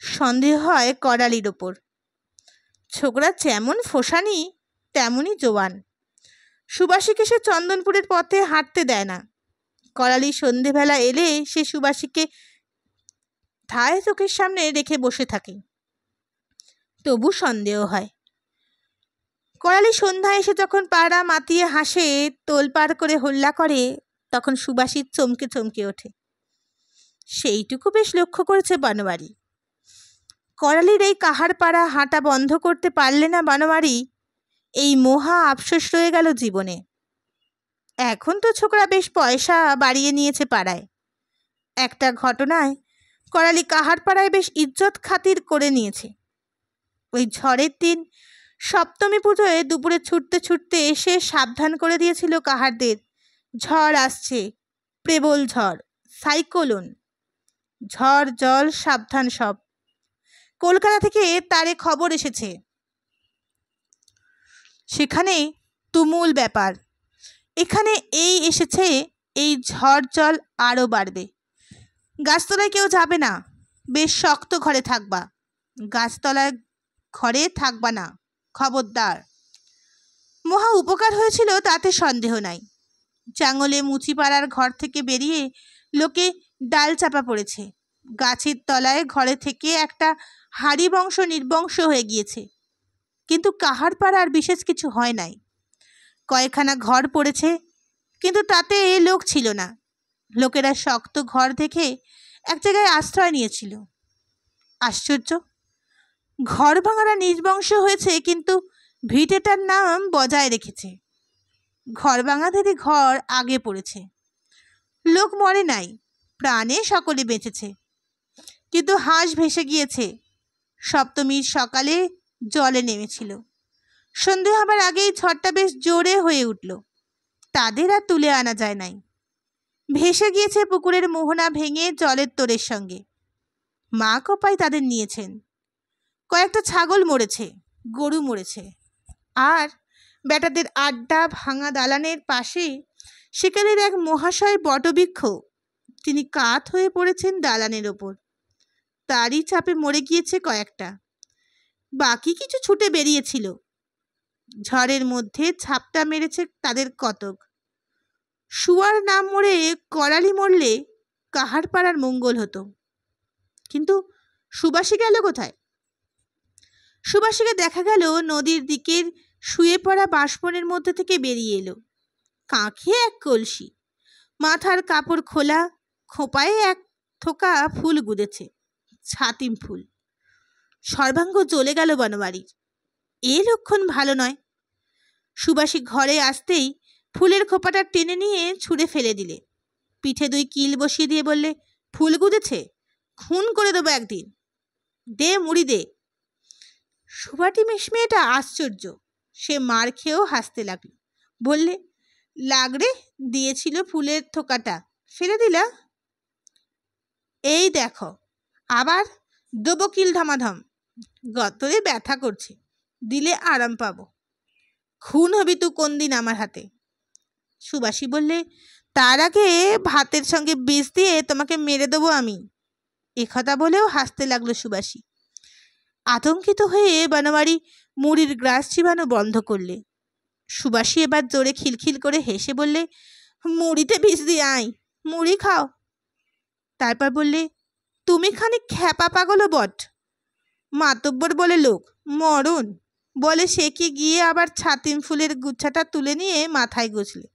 সন্দেহ হয় করালির ওপর। ছোকরা যেমন ফোসানি তেমনই জোয়ান। সুবাসীকে সে চন্দনপুরের পথে হাঁটতে দেয় না। করালি সন্ধেবেলা এলে সে সুবাসীকে ঠায় চোখের সামনে রেখে বসে থাকে। তবু সন্দেহ হয়। করালি সন্ধ্যায় এসে যখন পাড়া মাতিয়ে হাসে, তোলপাড় করে হল্লা করে, তখন সুবাসীর চমকে চমকে ওঠে। সেইটুকু বেশ লক্ষ্য করেছে বনমালী। করালির এই কাহার পাড়া হাঁটা বন্ধ করতে পারলে না বনমালী, এই মহা আফসোস রয়ে গেল জীবনে। এখন তো ছোকরা বেশ পয়সা বাড়িয়ে নিয়েছে পাড়ায়। একটা ঘটনায় করালি কাহার পাড়ায় বেশ ইজ্জত খাতির করে নিয়েছে। ওই ঝড়ের দিন সপ্তমী পুজোয় দুপুরে ছুটতে ছুটতে এসে সাবধান করে দিয়েছিল কাহারদের, ঝড় আসছে, প্রবল ঝড়, সাইক্লোন, ঝড় জল সাবধান সব। কলকাতা থেকে তারে খবর এসেছে। সেখানে তুমুল ব্যাপার। এখানে এই এসেছে, এই ঝড় জল আরও বাড়বে। গাছতলায় কেউ যাবে না, বেশ শক্ত ঘরে থাকবা। গাছতলায় ঘরে থাকবা না, খবরদার। মহা উপকার হয়েছিল তাতে সন্দেহ নাই। জাঙলে মুচিপাড়ার ঘর থেকে বেরিয়ে লোকে ডাল চাপা পড়েছে। গাছের তলায় ঘরে থেকে একটা হাড়ি বংশ নির্বংশ হয়ে গিয়েছে। কিন্তু কাহার পাড়ার বিশেষ কিছু হয় নাই। কয়েকখানা ঘর পড়েছে, কিন্তু তাতে লোক ছিল না। লোকেরা শক্ত ঘর দেখে এক জায়গায় আশ্রয় নিয়েছিল। আশ্চর্য, ঘর ভাঙারা নির্বংশ হয়েছে, কিন্তু ভিটেটার নাম বজায় রেখেছে। ঘর ভাঙাদেরই ঘর আগে পড়েছে। লোক মরে নাই, প্রাণে সকলে বেঁচেছে। কিন্তু হাঁস ভেসে গিয়েছে। সপ্তমীর সকালে জলে নেমেছিল। সন্ধে হবার আগেই ঝড়টা বেশ জোরে হয়ে উঠল। তাদের আর তুলে আনা যায় নাই। ভেসে গিয়েছে পুকুরের মোহনা ভেঙে জলের তোড়ের সঙ্গে। মা কপাই তাদের নিয়েছেন। কয়েকটা ছাগল মরেছে, গরু মরেছে। আর বেটাদের আড্ডা ভাঙা দালানের পাশে সেকালের এক মহাশয় বটবৃক্ষ, তিনি কাত হয়ে পড়েছেন দালানের ওপর। তারই চাপে মরে গিয়েছে কয়েকটা। বাকি কিছু ছুটে বেরিয়েছিল। ঝড়ের মধ্যে ঝাপটা মেরেছে তাদের কতক। শুয়ার না মরে করালি মরলে কাহার পাড়ার মঙ্গল হতো। কিন্তু সুবাসী গেল কোথায়? সুবাসীকে দেখা গেল নদীর দিকের শুয়ে পড়া বাঁশবনের মধ্যে থেকে বেরিয়ে এলো। কাঁখে এক কলসি, মাথার কাপড় খোলা, খোঁপায় এক থোকা ফুল গুঁদেছে, ছাতিম ফুল। সর্বাঙ্গ জ্বলে গেল বনমালীর। এ লক্ষণ ভালো নয়। সুবাসী ঘরে আসতেই ফুলের খোপাটা টেনে নিয়ে ছুঁড়ে ফেলে দিলে। পিঠে দুই কিল বসিয়ে দিয়ে বললে, ফুল গুঁদেছে, খুন করে দেবো একদিন, দে মুড়ি দে। সুবাটি মেয়েটা আশ্চর্য। সে মার খেয়েও হাসতে লাগলো। বললে, লাগরে, দিয়েছিল ফুলের থোকাটা, ফেলে দিলা? এই দেখো, আবার দেবো কিল ধমাধম, গতরে ব্যথা করছে, দিলে আরাম পাবো। খুন হবি তুই কোন দিন আমার হাতে। সুবাসী বললে, তার আগে ভাতের সঙ্গে বিষ দিয়ে তোমাকে মেরে দেবো আমি। একথা বলেও হাসতে লাগলো সুবাসী। আতঙ্কিত হয়ে বনমালী মুড়ির গ্রাস চিবানো বন্ধ করলে। সুবাসী এবার জোরে খিলখিল করে হেসে বললে, মুড়িতে বিষ দিয়ে আয়, মুড়ি খাও। তারপর বললে, তুমি খানিক খ্যাপা পাগলও বট। মাতব্বর বলে লোক, মরণ বলে সে কি গিয়ে আবার ছাতিম ফুলের গুচ্ছাটা তুলে নিয়ে মাথায় গুছলে।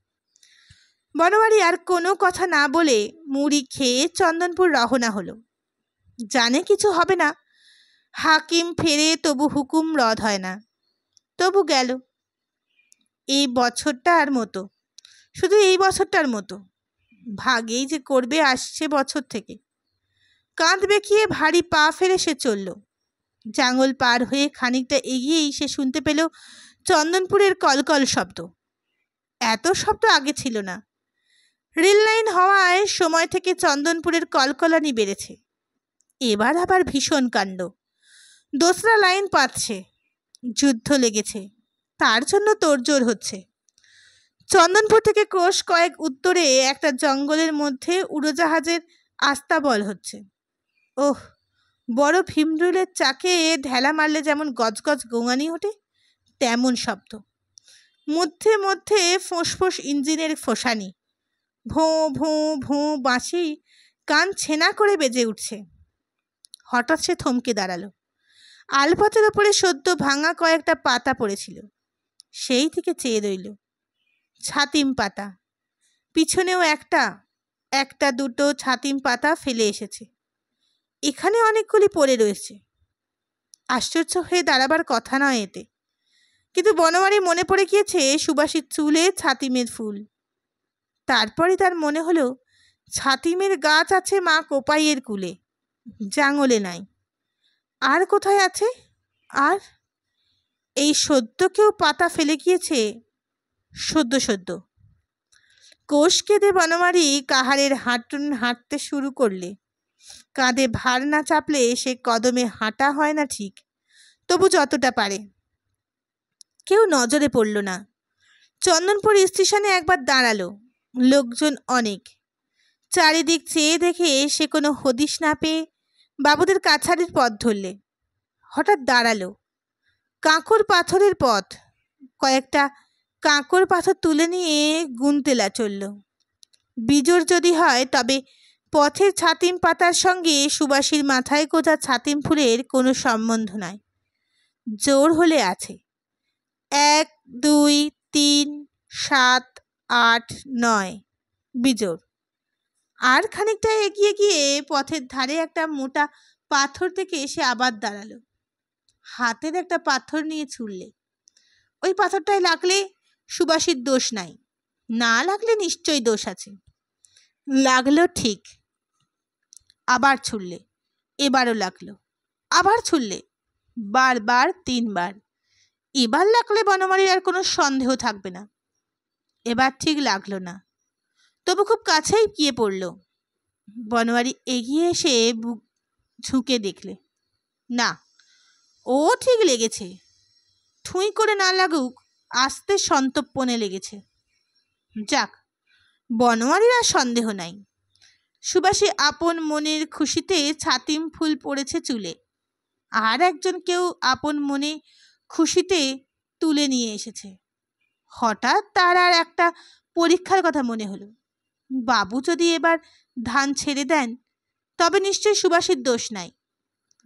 বনমালী আর কোনো কথা না বলে মুড়ি খেয়ে চন্দনপুর রওনা হলো। জানে কিছু হবে না, হাকিম ফেরে তবু হুকুম রদ হয় না। তবু গেল। এই বছরটার মতো, শুধু এই বছরটার মতো। ভাগেই যে করবে আসছে বছর থেকে। কাঁধ বেঁকিয়ে ভারী পা ফেলে সে চলল। জাঙ্গল পার হয়ে খানিকটা এগিয়েই সে শুনতে পেল চন্দনপুরের কলকল শব্দ। এত শব্দ আগে ছিল না। রেল লাইন হওয়ায় সময় থেকে চন্দনপুরের কলকলানি বেড়েছে। এবার আবার ভীষণ কাণ্ড। দোসরা লাইন পাচ্ছে, যুদ্ধ লেগেছে, তার জন্য তোড়জোড় হচ্ছে। চন্দনপুর থেকে ক্রোশ কয়েক উত্তরে একটা জঙ্গলের মধ্যে উড়োজাহাজের আস্তাবল হচ্ছে। ওহ, বড় ভীমরুলের চাকে ঢেলা মারলে যেমন গজগজ গোঙানি ওঠে, তেমন শব্দ। মধ্যে মধ্যে ফোঁস ইঞ্জিনের ফোঁসানি, ভোঁ ভোঁ ভোঁ বাঁশি কান ছেনা করে বেজে উঠছে। হঠাৎ সে থমকে দাঁড়ালো। আলপথের ওপরে সদ্য ভাঙা কয়েকটা পাতা পড়েছিল, সেই থেকে চেয়ে রইল। ছাতিম পাতা, পিছনেও একটা একটা দুটো ছাতিম পাতা ফেলে এসেছে। এখানে অনেকগুলি পড়ে রয়েছে। আশ্চর্য হয়ে দাঁড়াবার কথা নয় এতে, কিন্তু বনমালী মনে পড়ে গিয়েছে সুবাসীর চুলে ছাতিমের ফুল। তারপরে তার মনে হলো ছাতিমের গাছ আছে মা কোপাইয়ের কুলে, জাঙলে নাই। আর কোথায় আছে? আর এই সদ্য কেউ পাতা ফেলে গিয়েছে, সদ্য সদ্য। কোষ কেঁদে বনমালী কাহারের হাঁটতে শুরু করলে। কাঁধে ভার না চাপলে সে কদমে হাঁটা হয় না ঠিক, তবু যতটা পারে। কেউ নজরে পড়ল না। চন্দনপুর স্টেশনে একবার দাঁড়ালো, লোকজন অনেক। চারিদিক চেয়ে দেখে সে কোনো হদিশ না পেয়ে বাবুদের কাছারির পথ ধরলে। হঠাৎ দাঁড়ালো। কাঁকর পাথরের পথ, কয়েকটা কাঁকর পাথর তুলে নিয়ে গুনতেলা চলল। বিজোড় যদি হয় তবে পথের ছাতিম পাতার সঙ্গে সুবাসীর মাথায় গোঁজা ছাতিম ফুলের কোনো সম্বন্ধ নাই। জোর হলে আছে 1, 2, 3, 7, 8, 9 বিজোড়। আর খানিকটা এগিয়ে গিয়ে পথের ধারে একটা মোটা পাথর থেকে সে আবার দাঁড়ালো। হাতের একটা পাথর নিয়ে ছুড়লে। ওই পাথরটায় লাগলে সুবাসীর দোষ নাই, না লাগলে নিশ্চয়ই দোষ আছে। লাগলো ঠিক। আবার ছুড়লে, এবারও লাগলো। আবার ছুড়লে, বারবার 3 বার। এবার লাগলে বনমালীর আর কোনো সন্দেহ থাকবে না। এবার ঠিক লাগলো না, তবু খুব কাছেই গিয়ে পড়ল। বনমালী এগিয়ে এসে বুক ঝুঁকে দেখলে, না, ও ঠিক লেগেছে। ঠুঁই করে না লাগুক, আস্তে সন্তর্পণে লেগেছে। যাক, বনমালীর আর সন্দেহ নাই। সুবাসী আপন মনের খুশিতে ছাতিম ফুল পড়েছে চুলে। আর একজন কেউ আপন মনে খুশিতে তুলে নিয়ে এসেছে। হঠাৎ তার আর একটা পরীক্ষার কথা মনে হলো। বাবু যদি এবার ধান ছেড়ে দেন তবে নিশ্চয়ই সুবাসীর দোষ নাই।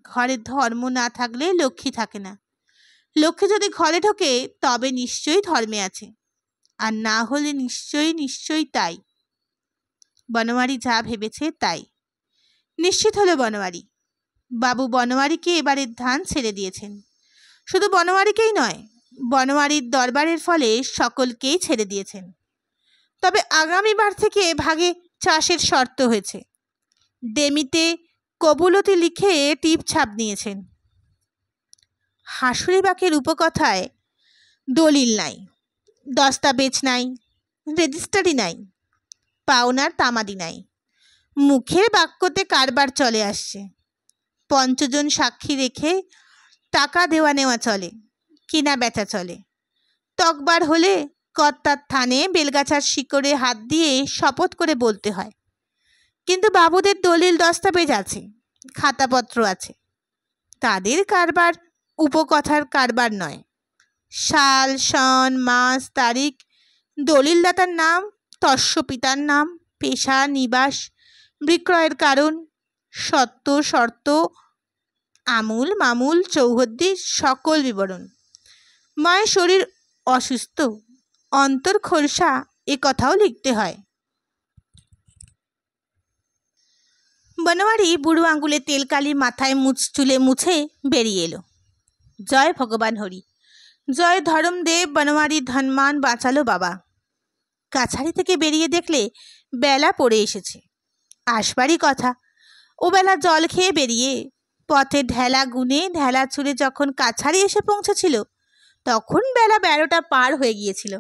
ঘরে ধর্ম না থাকলে লক্ষ্মী থাকে না। লক্ষ্মী যদি ঘরে ঢোকে তবে নিশ্চয়ই ধর্মে আছে, আর না হলে নিশ্চয়ই তাই। বনমালী যা ভেবেছে তাই। নিশ্চিত হলো বনমালী। বাবু বনমালীকে এবারের ধান ছেড়ে দিয়েছেন। শুধু বনমালীকেই নয়, বনমালীর দরবারের ফলে সকলকেই ছেড়ে দিয়েছেন। তবে আগামীবার থেকে ভাগে চাষের শর্ত হয়েছে। ডেমিতে কবুলতি লিখে টিপ ছাপ নিয়েছেন। হাসুরিবাকের উপকথায় দলিল নাই, দস্তাবেজ নাই, রেজিস্ট্রারি নাই, পাওনার তামাদি নাই। মুখের বাক্যতে কারবার চলে আসছে। 5 জন সাক্ষী রেখে টাকা দেওয়া নেওয়া চলে, কিনা বেচা চলে। তকবার হলে কর্তার থানে বেলগাছার শিকড়ে হাত দিয়ে শপথ করে বলতে হয়। কিন্তু বাবুদের দলিল দস্তাবেজ আছে, খাতাপত্র আছে। তাদের কারবার উপকথার কারবার নয়। সাল, সন, মাস, তারিখ, দলিলদাতার নাম, তস্য পিতার নাম, পেশা, নিবাস, বিক্রয়ের কারণ, সত্য, শর্ত, আমূল মামুল, চৌহদ্দি, সকল বিবরণ। মায়ের শরীর অসুস্থ, অন্তর খোলসা, এ কথাও লিখতে হয়। বনমালী বুড়ো আঙুলে তেলকালি মাথায় চুলে মুছে বেরিয়ে এলো। জয় ভগবান হরি, জয় ধরমদেব, বনমালীর ধনমান বাঁচালো বাবা। কাছারি থেকে বেরিয়ে দেখলে বেলা পড়ে এসেছে। আসবারই কথা। ও বেলা জল খেয়ে বেরিয়ে পথে ঢেলা গুনে ঢেলা ছুঁড়ে যখন কাছারি এসে পৌঁছেছিল তখন বেলা 12টা পার হয়ে গিয়েছিল।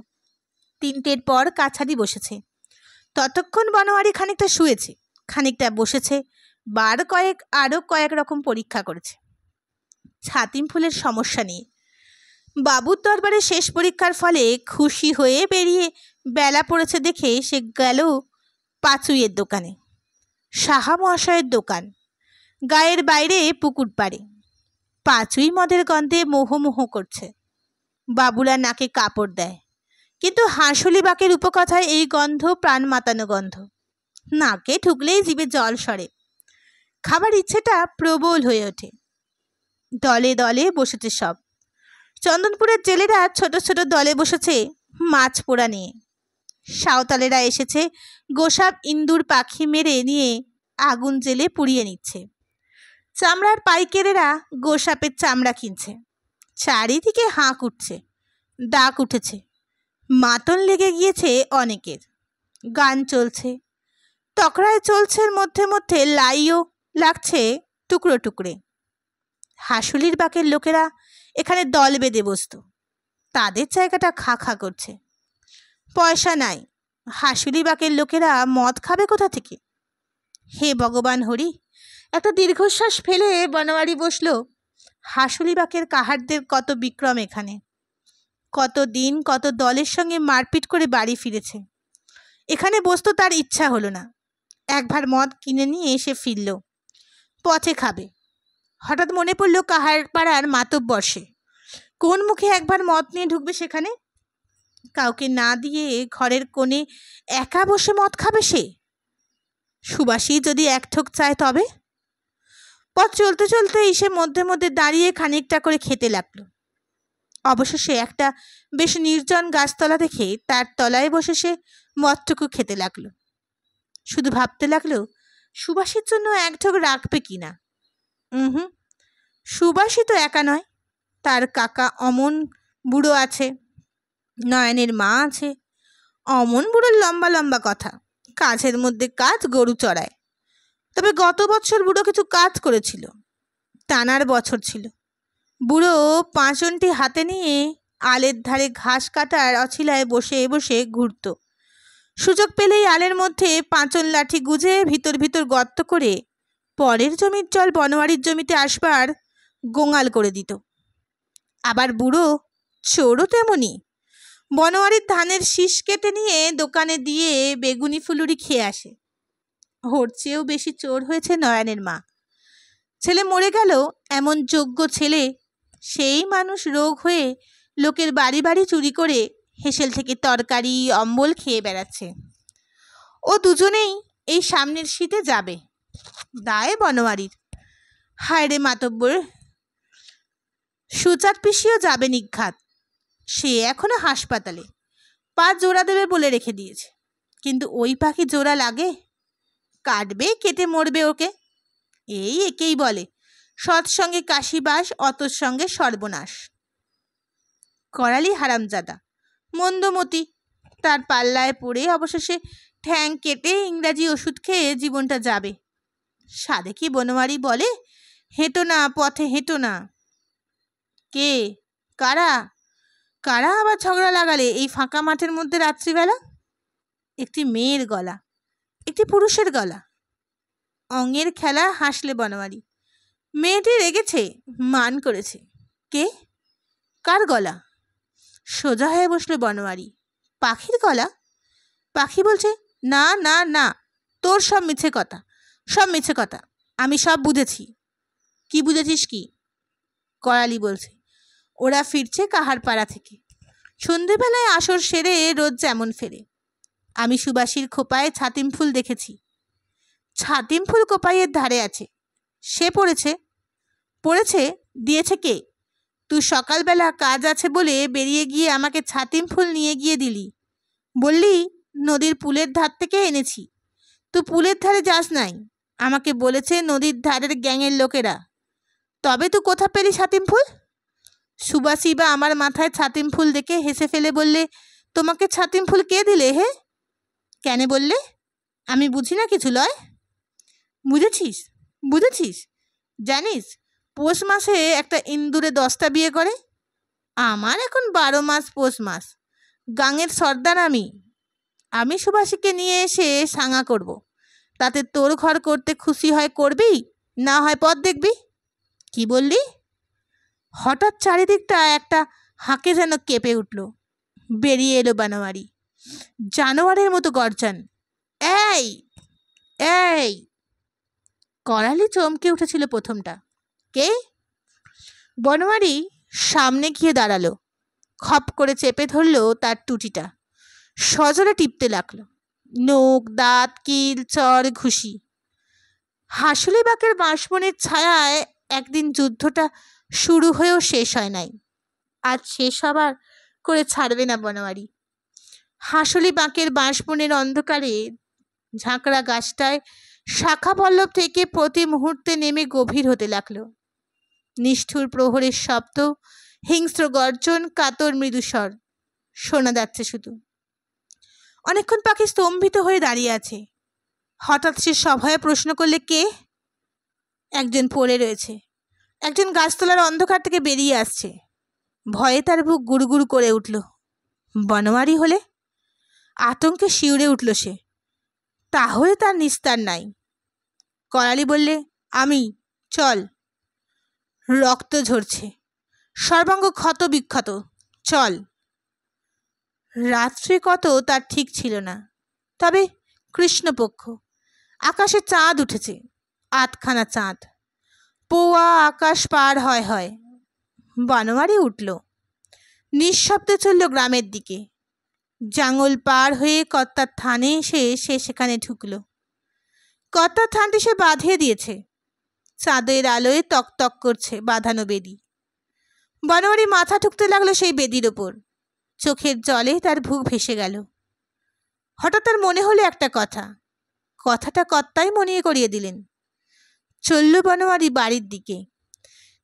3টের পর কাছারি বসেছে। ততক্ষণ বনমালী খানিকটা শুয়েছে, খানিকটা বসেছে, আরও কয়েক রকম পরীক্ষা করেছে ছাতিম ফুলের সমস্যা নিয়ে। বাবুর দরবারে শেষ পরীক্ষার ফলে খুশি হয়ে বেরিয়ে বেলা পড়েছে দেখে সে গেল পাঁচুইয়ের দোকানে। সাহা মহাশয়ের দোকান, গায়ের বাইরে পুকুর পাড়ে। পাঁচুই মদের গন্ধে মোহ করছে। বাবুরা নাকে কাপড় দেয়, কিন্তু হাঁসুলি বাকের উপকথায় এই গন্ধ প্রাণ মাতানো গন্ধ। নাকে ঢুকলেই জিভে জল সরে, খাবার ইচ্ছেটা প্রবল হয়ে ওঠে। দলে দলে বসেছে সব। চন্দনপুরের জেলেরা ছোট ছোট দলে বসেছে মাছ পোড়া নিয়ে। সাঁওতালেরা এসেছে গোসাপ ইন্দুর পাখি মেরে নিয়ে আগুন জেলে পুড়িয়ে নিচ্ছে। চামড়ার পাইকারেরা গোসাপের চামড়া কিনছে। চারিদিকে হাঁক উঠছে, ডাক উঠেছে, মাতন লেগে গিয়েছে অনেকের। গান চলছে, তকরায় চলছে, মধ্যে মধ্যে লাইও লাগছে টুকরো টুকরে। হাসুলির বাকের লোকেরা এখানে দল বেঁধে বসত, তাদের জায়গাটা খা খা করছে। পয়সা নাই, হাসুলি বাকের লোকেরা মদ খাবে কোথা থেকে? হে ভগবান হরি! একটা দীর্ঘশ্বাস ফেলে বনওয়ারি বসল। হাসুলি বাকের কাহারদের কত বিক্রম এখানে, কত দিন কত দলের সঙ্গে মারপিট করে বাড়ি ফিরেছে। এখানে বসতো তার ইচ্ছা হলো না। একবার মদ কিনে নিয়ে এসে ফিরল, পথে খাবে। হঠাৎ মনে পড়ল কাহার পাড়ার মাতব্বর্ষে কোন মুখে একবার মদ নিয়ে ঢুকবে সেখানে? কাউকে না দিয়ে ঘরের কোণে একা বসে মদ খাবে সে? সুবাসী যদি এক ঠোক চায় তবে? পথ চলতে চলতে এসে মধ্যে মধ্যে দাঁড়িয়ে খানিকটা করে খেতে লাগলো। অবশেষে একটা বেশ নির্জন গাছতলা দেখে তার তলায় বসে সে মদটুকু খেতে লাগলো। শুধু ভাবতে লাগলো সুবাসীর জন্য এক ঢোক রাখবে কিনা। সুবাসী তো একা নয়, তার কাকা অমন বুড়ো আছে, নয়নের মা আছে। অমন বুড়োর লম্বা লম্বা কথা, কাজের মধ্যে কাজ, গরু চড়ায়। তবে গত বছর বুড়ো কিছু কাজ করেছিল, টানার বছর ছিল। বুড়ো 5 জনটি হাতে নিয়ে আলের ধারে ঘাস কাটার অছিলায় বসে বসে ঘুরত। সুযোগ পেলেই আলের মধ্যে 5 লাঠি গুজে ভিতর ভিতর গর্ত করে পরের জমির জল বনওয়ারির জমিতে আসবার গোঙাল করে দিত। আবার বুড়ো চোরও তেমনি। বনওয়ারির ধানের শীষ কেটে নিয়ে দোকানে দিয়ে বেগুনি ফুলুরি খেয়ে আসে। ওর চেয়েও বেশি চোর হয়েছে নয়নের মা। ছেলে মরে গেল, এমন যোগ্য ছেলে, সেই মানুষ রোগ হয়ে লোকের বাড়ি বাড়ি চুরি করে হেসেল থেকে তরকারি অম্বল খেয়ে বেড়াচ্ছে। ও দুজনেই এই সামনের শীতে যাবে দায় বনওয়ারির। হায় রে মাতব্বর, সুচার পিসিও যাবে নিঘাত। সে এখনো হাসপাতালে, পা জোড়া দেবে বলে রেখে দিয়েছে। কিন্তু ওই পাখি জোড়া লাগে? কাটবে, কেটে মরবে ওকে। এই একেই বলে সৎসঙ্গে কাশিবাস, অতর সঙ্গে সর্বনাশ। করালি হারামজাদা, মন্দমতি, তার পাল্লায় পড়ে অবশেষে ঠ্যাং কেটে ইংরাজি ওষুধ খেয়ে জীবনটা যাবে। সাধে কি বনওয়ারি বলে, হেঁটো না পথে, হেঁটো না। কে, কারা কারা আবার ঝগড়া লাগালে এই ফাঁকা মাঠের মধ্যে রাত্রিবেলা? একটি মেয়ের গলা, একটি পুরুষের গলা। অঙ্গের খেলা হাসলে বনওয়ারি। মেয়েটি রেগেছে, মান করেছে। কে, কার গলা? সোজা হয়ে বসলো বনওয়ারি। পাখির গলা। পাখি বলছে, না না না, তোর সব মিছে কথা, সব মিছে কথা, আমি সব বুঝেছি। কি বুঝেছিস কি? করালি বলছে, ওরা ফিরছে কাহার পাড়া থেকে। সন্ধেবেলায় আসর সেরে রোজ যেমন ফেরে। আমি সুবাসীর খোপায় ছাতিম ফুল দেখেছি। ছাতিম ফুল কোপাইয়ের ধারে আছে, সে পড়েছে। পড়েছে দিয়েছে কে? তুই সকালবেলা কাজ আছে বলে বেরিয়ে গিয়ে আমাকে ছাতিম ফুল নিয়ে গিয়ে দিলি। বললি নদীর পুলের ধার থেকে এনেছি। তুই পুলের ধারে যাস নাই, আমাকে বলেছে নদীর ধারের গ্যাংয়ের লোকেরা। তবে তুই কোথা পেলি ছাতিম ফুল? সুবাসী বা আমার মাথায় ছাতিম ফুল দেখে হেসে ফেলে বললে, তোমাকে ছাতিম ফুল কে দিলে হে? কেন বললে? আমি বুঝি না কিছু লয়। বুঝেছিস, বুঝেছিস? জানিস পৌষ মাসে একটা ইন্দুরে 10টা বিয়ে করে। আমার এখন 12 মাস পৌষ মাস। গাঙের সর্দার আমি সুবাসীকে নিয়ে এসে সাঙা করব। তাতে তোর ঘর করতে খুশি হয় করবি, না হয় পথ দেখবি। কি বললি? হঠাৎ চারিদিকটা একটা হাঁকে যেন কেঁপে উঠল। বেরিয়ে এলো বনওয়ারি, জানোয়ারের মতো গর্জন। এই এই! করালি চমকে উঠেছিল প্রথমটা। কে? বনওয়ারি সামনে গিয়ে দাঁড়ালো, খপ করে চেপে ধরলো তার টুটিটা, সজোরে টিপতে লাগলো। নখ, দাঁত, কিল, চর, ঘুষি। হাসুলি বাকের বাঁশবনের ছায়ায় একদিন যুদ্ধটা শুরু হয়েও শেষ হয় নাই। আজ শেষ হবার করে ছাড়বে না বনমালী। হাঁসুলি বাঁকের বাঁশবনের অন্ধকারে ঝাঁকড়া গাছটায় শাখা পল্লব থেকে প্রতি মুহূর্তে নেমে গভীর হতে লাগলো। নিষ্ঠুর প্রহরের শব্দ, হিংস্র গর্জন, কাতর মৃদুস্বর শোনা যাচ্ছে শুধু। অনেকক্ষণ পাখি স্তম্ভিত হয়ে দাঁড়িয়ে আছে। হঠাৎ সে সভয়ে প্রশ্ন করলে, কে? একজন পড়ে রয়েছে। একজন গাছতলার অন্ধকার থেকে বেরিয়ে আসছে। ভয়ে তার বুক গুড়গুড় করে উঠল। বনমালী হলে? আতঙ্কে শিউরে উঠল সে। তাহলে তার নিস্তার নাই। করালি বললে, আমি, চল। রক্ত ঝরছে, সর্বাঙ্গ ক্ষত বিক্ষত, চল। রাত্রি কত তার ঠিক ছিল না, তবে কৃষ্ণপক্ষ। আকাশে চাঁদ উঠেছে, আধখানা চাঁদ। পোয়া আকাশ পার হয় হয়। বনমালী উঠল, নিঃশব্দে চলল গ্রামের দিকে। জাঙ্গল পার হয়ে কর্তার থানে এসে সে সেখানে ঢুকল। কর্তার থানটি সে বাঁধিয়ে দিয়েছে। চাঁদের আলোয় তকতক করছে বাঁধানো বেদি। বনমালী মাথা ঠুকতে লাগলো সেই বেদির ওপর। চোখের জলে তার বুক ভেসে গেল। হঠাৎ তার মনে হলো একটা কথা। কথাটা কর্তাই মনে করিয়ে দিলেন। চলল বনমালী বাড়ির দিকে।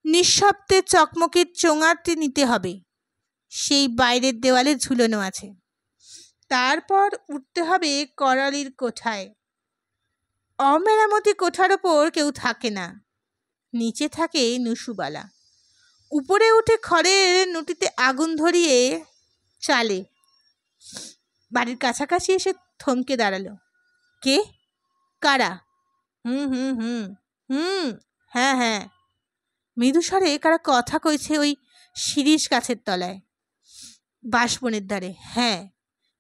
নিঃশব্দে চকমকের চোঙাটি নিতে হবে, সেই বাইরের দেওয়ালে ঝুলানো আছে। তারপর উঠতে হবে করালির কোঠায়। অমেরামতি কোঠার ওপর কেউ থাকে না, নিচে থাকে নুসুবালা। উপরে উঠে খড়ের নুটিতে আগুন ধরিয়ে চালে। বাড়ির কাছাকাছি এসে থমকে দাঁড়ালো। কে? কারা? হুম হুম হুম হুম হ্যাঁ হ্যাঁ। মৃদুস্বরে কারা কথা কইছে ওই শিরিষ গাছের তলায়, বাঁশবনের ধারে। হ্যাঁ,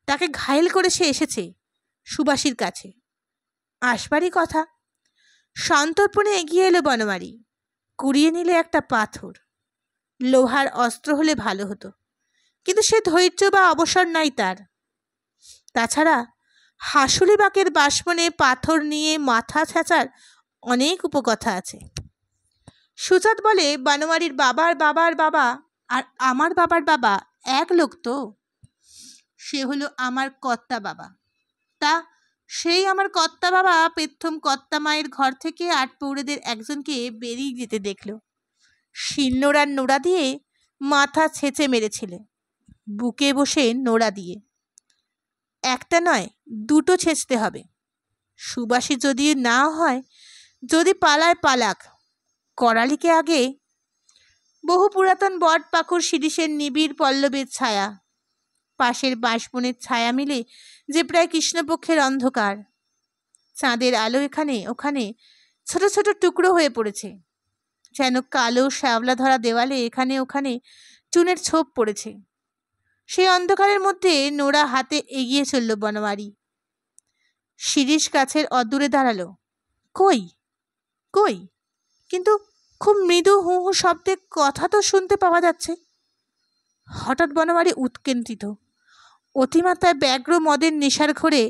তাকে ঘায়েল করে সে এসেছে সুবাসীর কাছে। আসবারই কথা। সন্তর্পণে এগিয়ে এলো বনমালী। কুড়িয়ে নিলে একটা পাথর। লোহার অস্ত্র হলে ভালো হতো, কিন্তু সে ধৈর্য বা অবসর নাই তার। তাছাড়া হাঁসুলি বাঁকের বাঁশবনে পাথর নিয়ে মাথা ছেঁচার অনেক উপকথা আছে। সুজাত বলে, বনমালীর বাবার বাবার বাবা আর আমার বাবার বাবা এক লোক তো। সে হলো আমার কর্তা বাবা। তা সেই আমার কর্তা বাবা প্রথম কর্তা মায়ের ঘর থেকে আটপৌরেদের একজনকে বেরিয়ে যেতে দেখল। শিলনোড়ার নোড়া দিয়ে মাথা ছেঁচে মেরেছিলে, বুকে বসে নোড়া দিয়ে। একটা নয়, দুটো ছেঁচতে হবে। সুবাসী যদি না হয়, যদি পালায় পালাক। করালিকে আগে। বহু পুরাতন বট পাকুড় শিরিষের নিবিড় পল্লবের ছায়া, পাশের বাঁশবনের ছায়া মিলে যে প্রায় কৃষ্ণপক্ষের অন্ধকার। চাঁদের আলো এখানে ওখানে ছোট ছোট টুকরো হয়ে পড়েছে, যেন কালো শ্যাওলা ধরা দেওয়ালে এখানে ওখানে চুনের ছোপ পড়েছে। সেই অন্ধকারের মধ্যে নোড়া হাতে এগিয়ে চলল বনমালী। শিরিষ গাছের অদূরে দাঁড়ালো। কই কই, কিন্তু খুব মৃদু হু হু শব্দে কথা তো শুনতে পাওয়া যাচ্ছে। হঠাৎ বনমালী উৎকেন্দ্রিত। অতিমাত্রায় ব্যগ্র মদের নেশার ঘোরে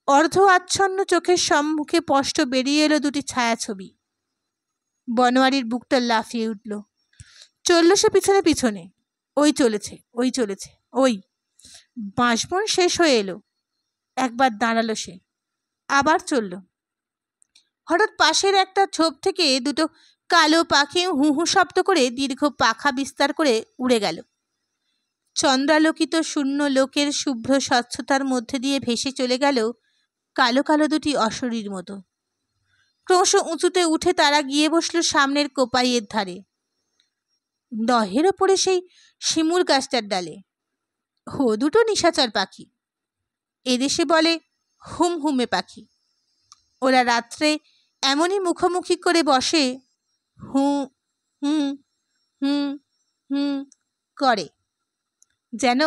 অর্ধ আচ্ছন্ন চোখের সম্মুখে স্পষ্ট বেরিয়ে এলো দুটি ছায়াছবি। বনমালীর বুকটা লাফিয়ে উঠল। চলল সে পিছনে পিছনে। ওই চলেছে, ওই চলেছে, ওই। বাঁশবন শেষ হয়ে এলো। একবার দাঁড়ালো সে, আবার চলল। হঠাৎ পাশের একটা ঝোপ থেকে দুটো কালো পাখি হু হু শব্দ করে দীর্ঘ পাখা বিস্তার করে উড়ে গেল। চন্দ্রালোকিত শূন্য লোকের শুভ্র স্বচ্ছতার মধ্যে দিয়ে ভেসে চলে গেল কালো কালো দুটি অশরীর মতো। ক্রমশ উঁচুতে উঠে তারা গিয়ে বসল সামনের কোপাইয়ের ধারে, দহের ওপরে সেই শিমুল গাছটার ডালে। হো দুটো নিশাচর পাখি, এদেশে বলে হুম হুমে পাখি। ওরা রাত্রে এমনই মুখোমুখি করে বসে, হুঁ হুম হুম হুম করে, যেন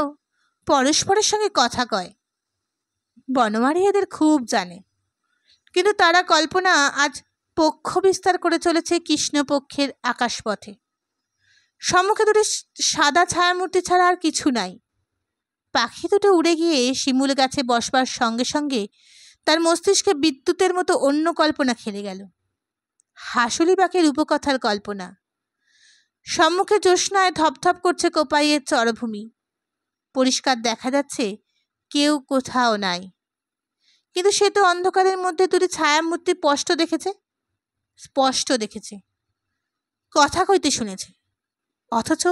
পরস্পরের সঙ্গে কথা কয়। বনমালী এদের খুব জানে, কিন্তু তারা কল্পনা আজ পক্ষ বিস্তার করে চলেছে কৃষ্ণপক্ষের আকাশপথে। সম্মুখে দুটি সাদা ছায়ামূর্তি ছাড়া আর কিছু নাই। পাখি দুটো উড়ে গিয়ে শিমুল গাছে বসবার সঙ্গে সঙ্গে তার মস্তিষ্কে বিদ্যুতের মতো অন্য কল্পনা খেলে গেল। হাঁসুলি বাঁকের উপকথার কল্পনা। সম্মুখে জ্যোৎস্নায় ধপধপ করছে কোপাইয়ের চরভূমি। পরিষ্কার দেখা যাচ্ছে কেউ কোথাও নাই, কিন্তু সে তো অন্ধকারের মধ্যে দুটি ছায়ামূর্তি স্পষ্ট দেখেছে, কথা কইতে শুনেছে, অথচ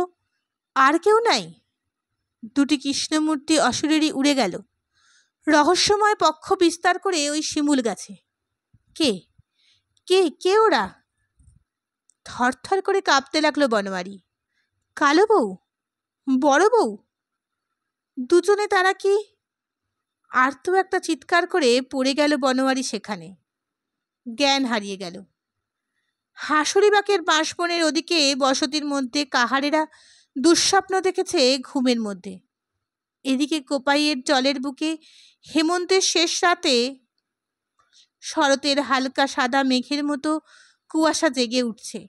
আর কেউ নাই। দুটি কৃষ্ণমূর্তি অশরীরী উড়ে গেল রহস্যময় পক্ষ বিস্তার করে ওই শিমুল গাছে। কে কে কে ওরা? থরথর করে কাঁপতে লাগলো বনমালী। কালো বউ, বড় বউ, দুজনে তারা কি? আর তো একটা চিৎকার করে পড়ে গেল বনমালী সেখানে, জ্ঞান হারিয়ে গেল। হাঁসুরিবাকের বাঁশবনের ওদিকে বসতির মধ্যে কাহারেরা দুঃস্বপ্ন দেখেছে ঘুমের মধ্যে। এদিকে কোপাইয়ের জলের বুকে হেমন্তের শেষ রাতে শরতের হালকা সাদা মেঘের মতো কুয়াশা জেগে উঠছে।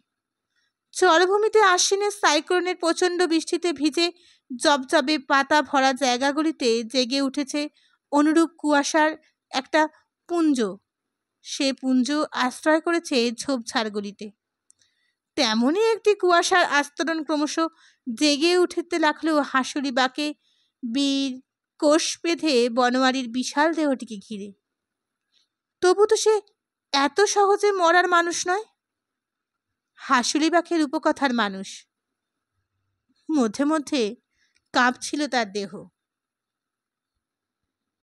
চরভূমিতে আশ্বিনের সাইক্লোনের প্রচণ্ড বৃষ্টিতে ভিজে জবজবে পাতা ভরা জায়গাগুলিতে জেগে উঠেছে অনুরূপ কুয়াশার একটা পুঞ্জ। সে পুঞ্জ আশ্রয় করেছে ঝোপঝাড়গুলিতে। তেমনই একটি কুয়াশার আস্তরণ ক্রমশ জেগে উঠতে লাগলো হাঁসুরিবাকে বীর কোষ বেঁধে বনমালীর বিশাল দেহটিকে ঘিরে। তবু তো সে এত সহজে মরার মানুষ নয়, হাঁসুরিবাকের উপকথার মানুষ। মধ্যে মধ্যে কাঁপছিল তার দেহ।